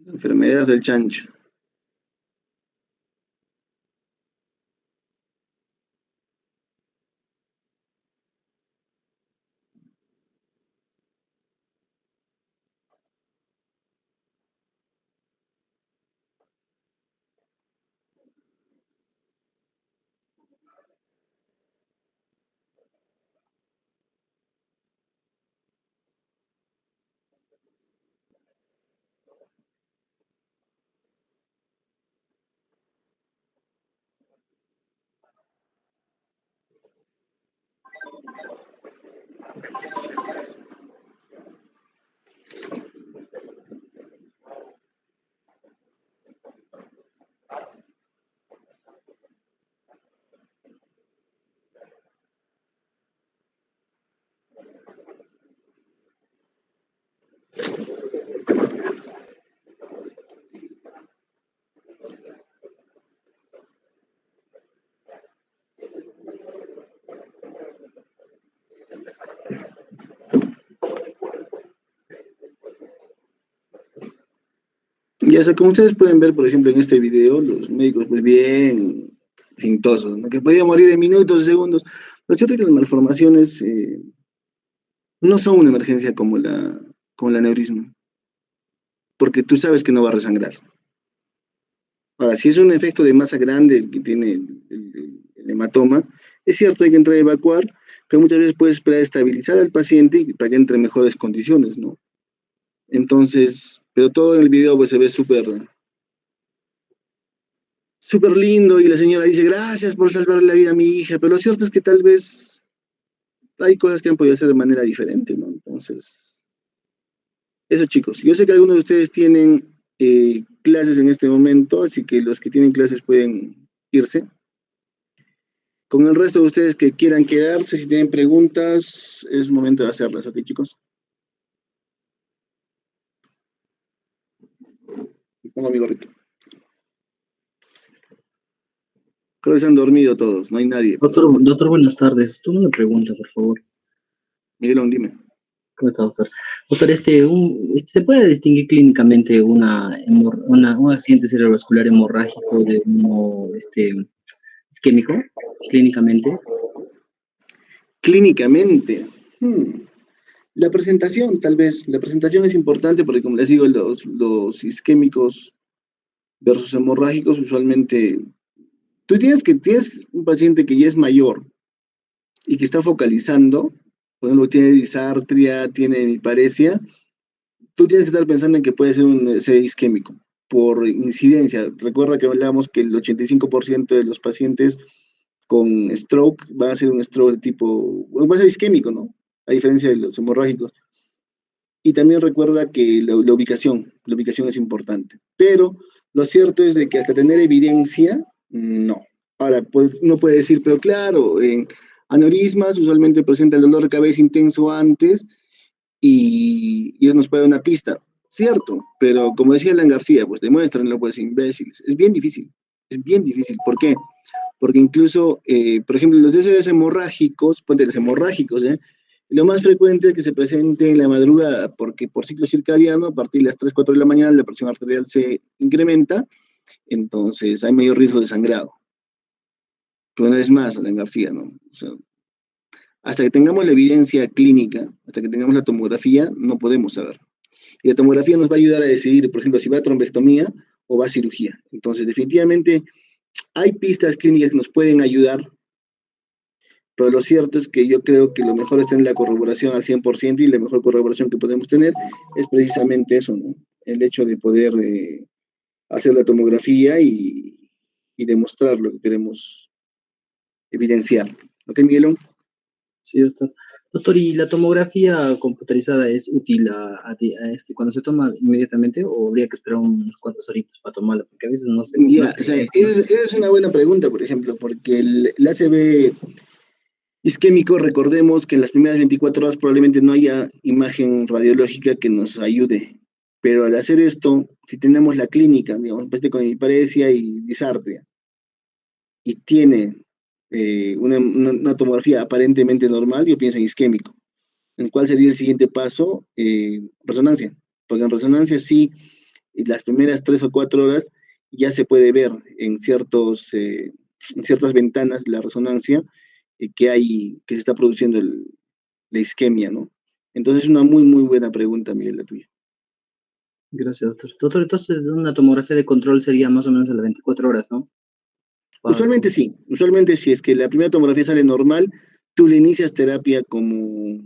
Enfermedad del chancho. Y o sea, como ustedes pueden ver, por ejemplo, en este video, los médicos pues bien fintosos, ¿no? Que podían morir en minutos, segundos. Lo cierto es que las malformaciones no son una emergencia como el aneurisma, porque tú sabes que no va a resangrar. Ahora, si es un efecto de masa grande el que tiene el hematoma, es cierto, hay que entrar a evacuar, pero muchas veces puedes esperar estabilizar al paciente para que entre en mejores condiciones, ¿no? Entonces, pero todo en el video pues se ve súper lindo y la señora dice, gracias por salvar la vida a mi hija, pero lo cierto es que tal vez hay cosas que han podido hacer de manera diferente, ¿no? Entonces, eso chicos, yo sé que algunos de ustedes tienen clases en este momento, así que los que tienen clases pueden irse. Con el resto de ustedes que quieran quedarse, si tienen preguntas, es momento de hacerlas, ¿ok, chicos? Y pongo mi gorrito. Creo que se han dormido todos, no hay nadie, por Doctor, suerte. doctor, buenas tardes. Tengo una pregunta, por favor. Miguelón, dime. ¿Cómo está, doctor? Doctor, ¿se puede distinguir clínicamente un accidente cerebrovascular hemorrágico de uno, isquémico, clínicamente? Clínicamente, la presentación, tal vez. La presentación es importante porque, como les digo, los isquémicos versus hemorrágicos, usualmente, tienes un paciente que ya es mayor y que está focalizando, por ejemplo, tiene disartria, tiene hemiparesia, tú tienes que estar pensando en que puede ser un ser isquémico por incidencia. Recuerda que hablábamos que el 85% de los pacientes con stroke va a ser un stroke de tipo, bueno, va a ser isquémico, ¿no? A diferencia de los hemorrágicos. Y también recuerda que la ubicación es importante. Pero lo cierto es de que hasta tener evidencia, no. Ahora, pues, no puede decir, pero claro, en aneurismas usualmente presenta el dolor de cabeza intenso antes y eso nos puede dar una pista. Cierto, pero como decía Alan García, pues demuéstrenlo, pues imbéciles. Es bien difícil. ¿Por qué? Porque incluso, por ejemplo, los DCBs hemorrágicos, ponte los hemorrágicos, lo más frecuente es que se presente en la madrugada, porque por ciclo circadiano, a partir de las 3 4 de la mañana, la presión arterial se incrementa, entonces hay mayor riesgo de sangrado. Pero una vez más, Alan García, ¿no? O sea, hasta que tengamos la evidencia clínica, hasta que tengamos la tomografía, no podemos saber. Y la tomografía nos va a ayudar a decidir, por ejemplo, si va a trombectomía o va a cirugía. Entonces, definitivamente, hay pistas clínicas que nos pueden ayudar, pero lo cierto es que yo creo que lo mejor es tener la corroboración al 100% y la mejor corroboración que podemos tener es precisamente eso, ¿no? El hecho de poder hacer la tomografía y demostrar lo que queremos evidenciar. ¿Ok, Miguelón? Sí, doctor. Doctor, ¿y la tomografía computarizada es útil cuando se toma inmediatamente o habría que esperar unas cuantas horitas para tomarla? Porque a veces no Ya, se o sea, siente, ¿no? esa es una buena pregunta, por ejemplo, porque el ACV isquémico, recordemos que en las primeras 24 horas probablemente no haya imagen radiológica que nos ayude, pero al hacer esto, si tenemos la clínica, digamos, paciente con hiparesia y disartria, y tiene una tomografía aparentemente normal, yo pienso en isquémico. ¿En cuál sería el siguiente paso? Resonancia, porque en resonancia sí, las primeras 3 o 4 horas ya se puede ver en ciertas ventanas de la resonancia que se está produciendo la isquemia, ¿no? Entonces es una muy, muy buena pregunta, Miguel, la tuya. Gracias, doctor. Doctor, entonces una tomografía de control sería más o menos a las 24 horas, ¿no? Usualmente sí, es que la primera tomografía sale normal, tú le inicias terapia como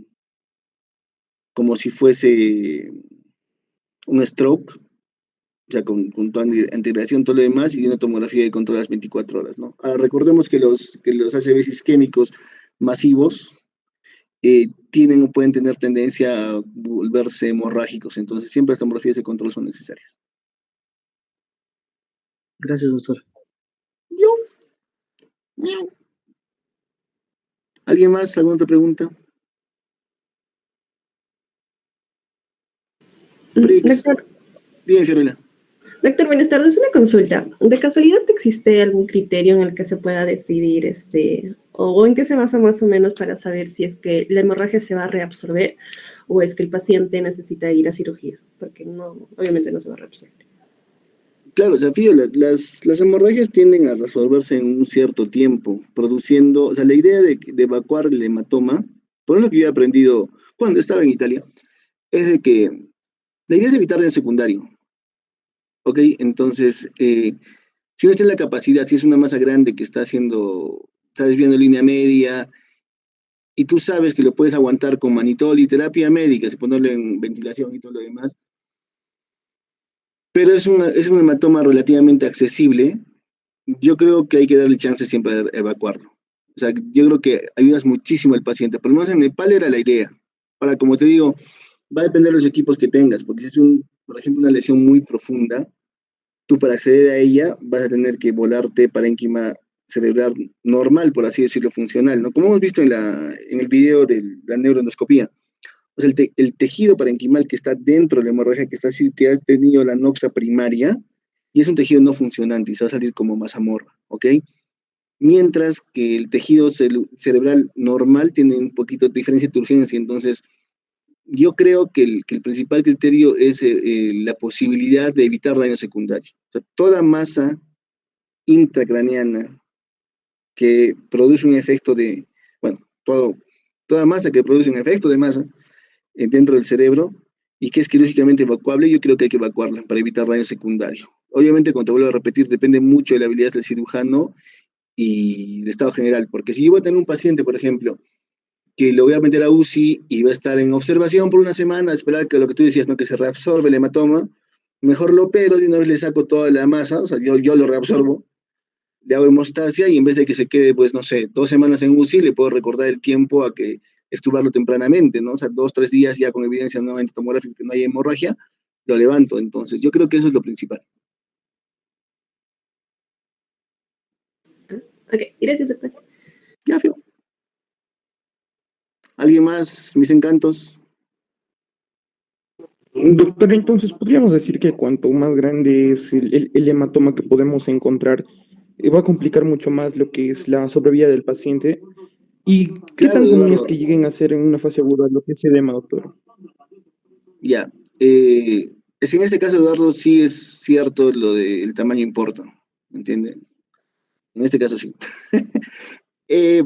si fuese un stroke, o sea, con tu antiagregación, todo lo demás, y una tomografía de control a las 24 horas, ¿no? Ahora, recordemos que los ACVs isquémicos masivos tienen o pueden tener tendencia a volverse hemorrágicos, entonces siempre las tomografías de control son necesarias. Gracias, doctor. Yo, miau. ¿Alguien más? ¿Alguna otra pregunta? Brix, Doctor, bien, Fiorella. doctor, buenas tardes. Una consulta. ¿De casualidad existe algún criterio en el que se pueda decidir, o en qué se basa más o menos para saber si es que la hemorragia se va a reabsorber o es que el paciente necesita ir a cirugía? Porque no, obviamente no se va a reabsorber. Claro, o sea, Fío, las hemorragias tienden a resolverse en un cierto tiempo, produciendo, o sea, la idea de evacuar el hematoma, por lo que yo he aprendido cuando estaba en Italia, es de que la idea es evitar daño secundario, ¿ok? Entonces, si uno tiene la capacidad, si es una masa grande que está desviando línea media, y tú sabes que lo puedes aguantar con manitol y terapia médica, si ponerlo en ventilación y todo lo demás, pero es un hematoma relativamente accesible, yo creo que hay que darle chance siempre de evacuarlo. O sea, yo creo que ayudas muchísimo al paciente, por lo menos en Nepal era la idea. Ahora, como te digo, va a depender de los equipos que tengas, porque si es por ejemplo, una lesión muy profunda, tú para acceder a ella vas a tener que volarte parénquima cerebral normal, por así decirlo, funcional, ¿no? Como hemos visto en el video de la neuroendoscopía. O sea, el tejido parenquimal que está dentro de la hemorragia, que ha tenido la noxa primaria, y es un tejido no funcionante y se va a salir como mazamorra, ¿ok? Mientras que el tejido cerebral normal tiene un poquito de diferencia de urgencia, entonces yo creo que el principal criterio es la posibilidad de evitar daño secundario. O sea, toda masa intracraneana que produce un efecto bueno, toda masa que produce un efecto de masa dentro del cerebro y que es quirúrgicamente evacuable, yo creo que hay que evacuarla para evitar daño secundario. Obviamente, como te vuelvo a repetir, depende mucho de la habilidad del cirujano y el estado general, porque si yo voy a tener un paciente, por ejemplo, que lo voy a meter a UCI y va a estar en observación por una semana, esperar que lo que tú decías, ¿no? Que se reabsorbe el hematoma, mejor lo opero y una vez le saco toda la masa, o sea, yo lo reabsorbo, le hago hemostasia y en vez de que se quede, pues, no sé, 2 semanas en UCI, le puedo recordar el tiempo a que extubarlo tempranamente, ¿no? O sea, 2, 3 días ya con evidencia nuevamente tomográfica que no hay hemorragia, lo levanto. Entonces, yo creo que eso es lo principal. Ok, gracias, doctor. Ya, feo. ¿Alguien más, mis encantos? Doctor, entonces podríamos decir que cuanto más grande es el hematoma que podemos encontrar, va a complicar mucho más lo que es la sobrevida del paciente. ¿Y qué Claro, tan común es Eduardo. que lleguen a ser en una fase aguda lo que es edema, doctor? Ya. Es que en este caso, Eduardo, sí es cierto lo del tamaño importa, ¿me entiende? En este caso sí.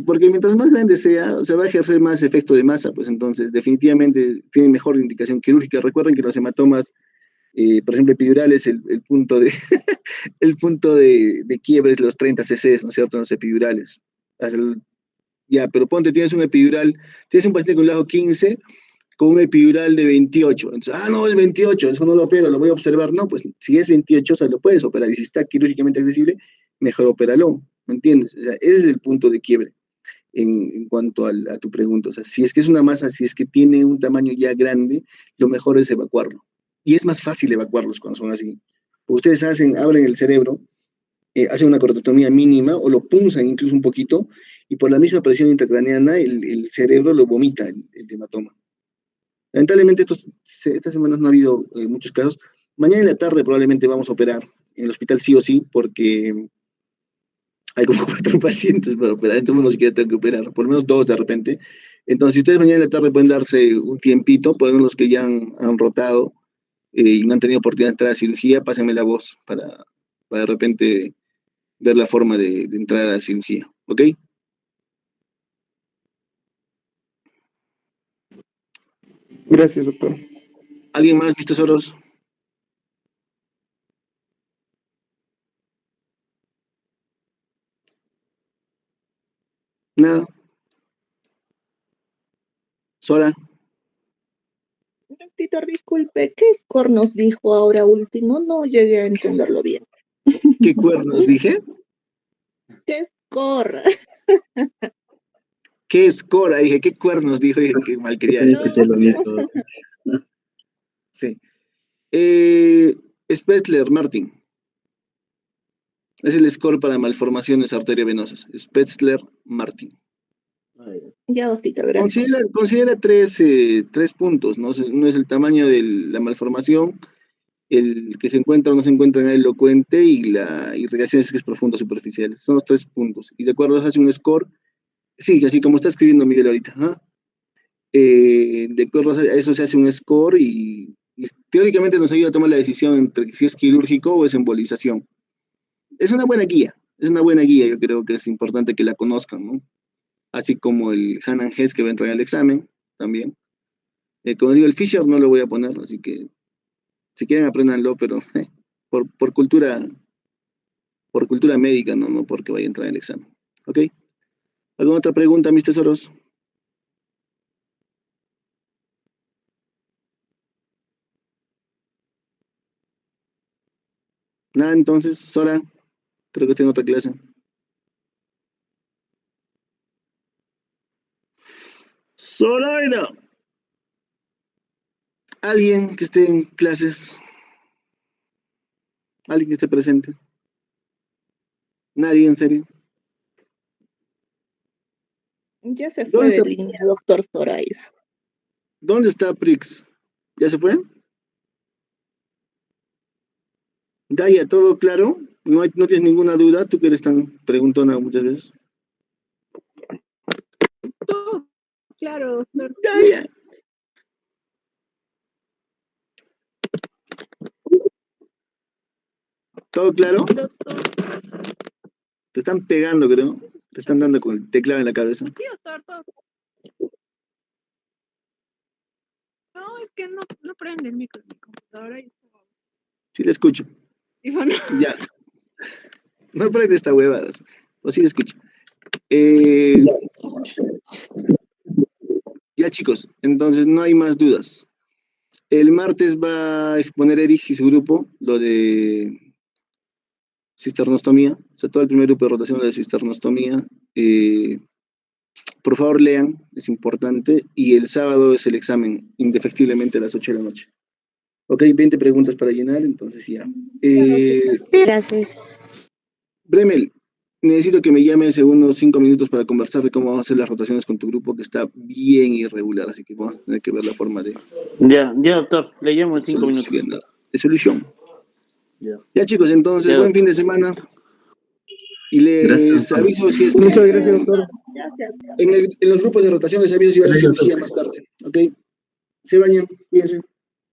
Porque mientras más grande sea, se va a ejercer más efecto de masa, pues entonces definitivamente tiene mejor indicación quirúrgica. Recuerden que los hematomas, por ejemplo, epidurales, el punto el punto de quiebre es los 30 cc, ¿no es cierto? Los epidurales. Ya, pero ponte, tienes un paciente con lajo 15 con un epidural de 28. Entonces, no, es 28, eso no lo opero, lo voy a observar. No, pues si es 28, o sea, lo puedes operar. Y si está quirúrgicamente accesible, mejor opéralo, ¿me entiendes? O sea, ese es el punto de quiebre. en cuanto a tu pregunta. O sea, si es que es una masa, si es que tiene un tamaño ya grande, lo mejor es evacuarlo. Y es más fácil evacuarlos cuando son así. Ustedes abren el cerebro, hacen una cortotomía mínima o lo punzan incluso un poquito y por la misma presión intracraneana el cerebro lo vomita, el hematoma. Lamentablemente estas semanas no ha habido muchos casos. Mañana en la tarde probablemente vamos a operar en el hospital sí o sí porque hay como 4 pacientes para operar, entonces uno siquiera tiene que operar, por lo menos 2 de repente. Entonces, si ustedes mañana en la tarde pueden darse un tiempito, por lo menos los que ya han rotado y no han tenido oportunidad de entrar a cirugía, pásenme la voz para de repente ver la forma de entrar a la cirugía, ¿ok? Gracias, doctor. ¿Alguien más, mis tesoros? Nada. Sola. Doctor, disculpe, ¿qué score nos dijo ahora último? No llegué a entenderlo bien. ¿Qué cuernos dije? ¿Qué score? ¿Qué escora? Dije, ¿qué cuernos? Dijo, dije, qué mal quería También decir. escuché lo mismo. Sí. Spetzler, Martin. Es el score para malformaciones arteriovenosas. Spetzler, Martin. Ya, doctor, gracias. Considera 3 puntos, ¿no? No es el tamaño de la malformación, el que se encuentra o no se encuentra en el elocuente y la irrigación es que es profunda o superficial. Son los 3 puntos. Y de acuerdo a eso hace un score. Sí, así como está escribiendo Miguel ahorita. ¿Ah? De acuerdo a eso se hace un score y teóricamente nos ayuda a tomar la decisión entre si es quirúrgico o es embolización. Es una buena guía, yo creo que es importante que la conozcan, ¿no? Así como el Hanan Hess que va a entrar al examen, también. Como digo, el Fisher no lo voy a poner, así que si quieren apréndanlo, pero por cultura médica, no porque vaya a entrar en el examen. ¿Ok? ¿Alguna otra pregunta, mis tesoros? Nada, entonces, Sora, creo que tengo otra clase. Zoraida. Alguien que esté en clases, alguien que esté presente. Nadie, en serio. Ya se fue de línea, doctor Zoraida. ¿Dónde está Prix? ¿Ya se fue? Gaia, ¿todo claro? ¿No tienes ninguna duda? Tú que eres tan preguntona muchas veces. Todo claro, doctor. Gaia. ¿Todo claro? Doctor. Te están pegando, creo. Te están dando con el teclado en la cabeza. Sí, doctor, todo. No, es que no prende el micro de mi computadora y está. Sí, le escucho. Y bueno. Ya. No prende esta huevada. O sí le escucho. Ya, chicos, entonces no hay más dudas. El martes va a exponer Erich y su grupo lo de cisternostomía, o sea, todo el primer grupo de rotación de cisternostomía. Por favor, lean, es importante. Y el sábado es el examen, indefectiblemente a las 8 de la noche. Ok, 20 preguntas para llenar, entonces ya. Gracias. Bremel, necesito que me llames en unos 5 minutos para conversar de cómo vamos a hacer las rotaciones con tu grupo, que está bien irregular, así que vamos a tener que ver la forma de... Ya, doctor, le llamo en 5 minutos. De solución. Ya, chicos, entonces, Ya, buen fin de semana. Y les aviso si es que... Muchas gracias, doctor. En los grupos de rotación les aviso si va a haber cirugía más tarde, ¿ok? Se bañan, cuídense.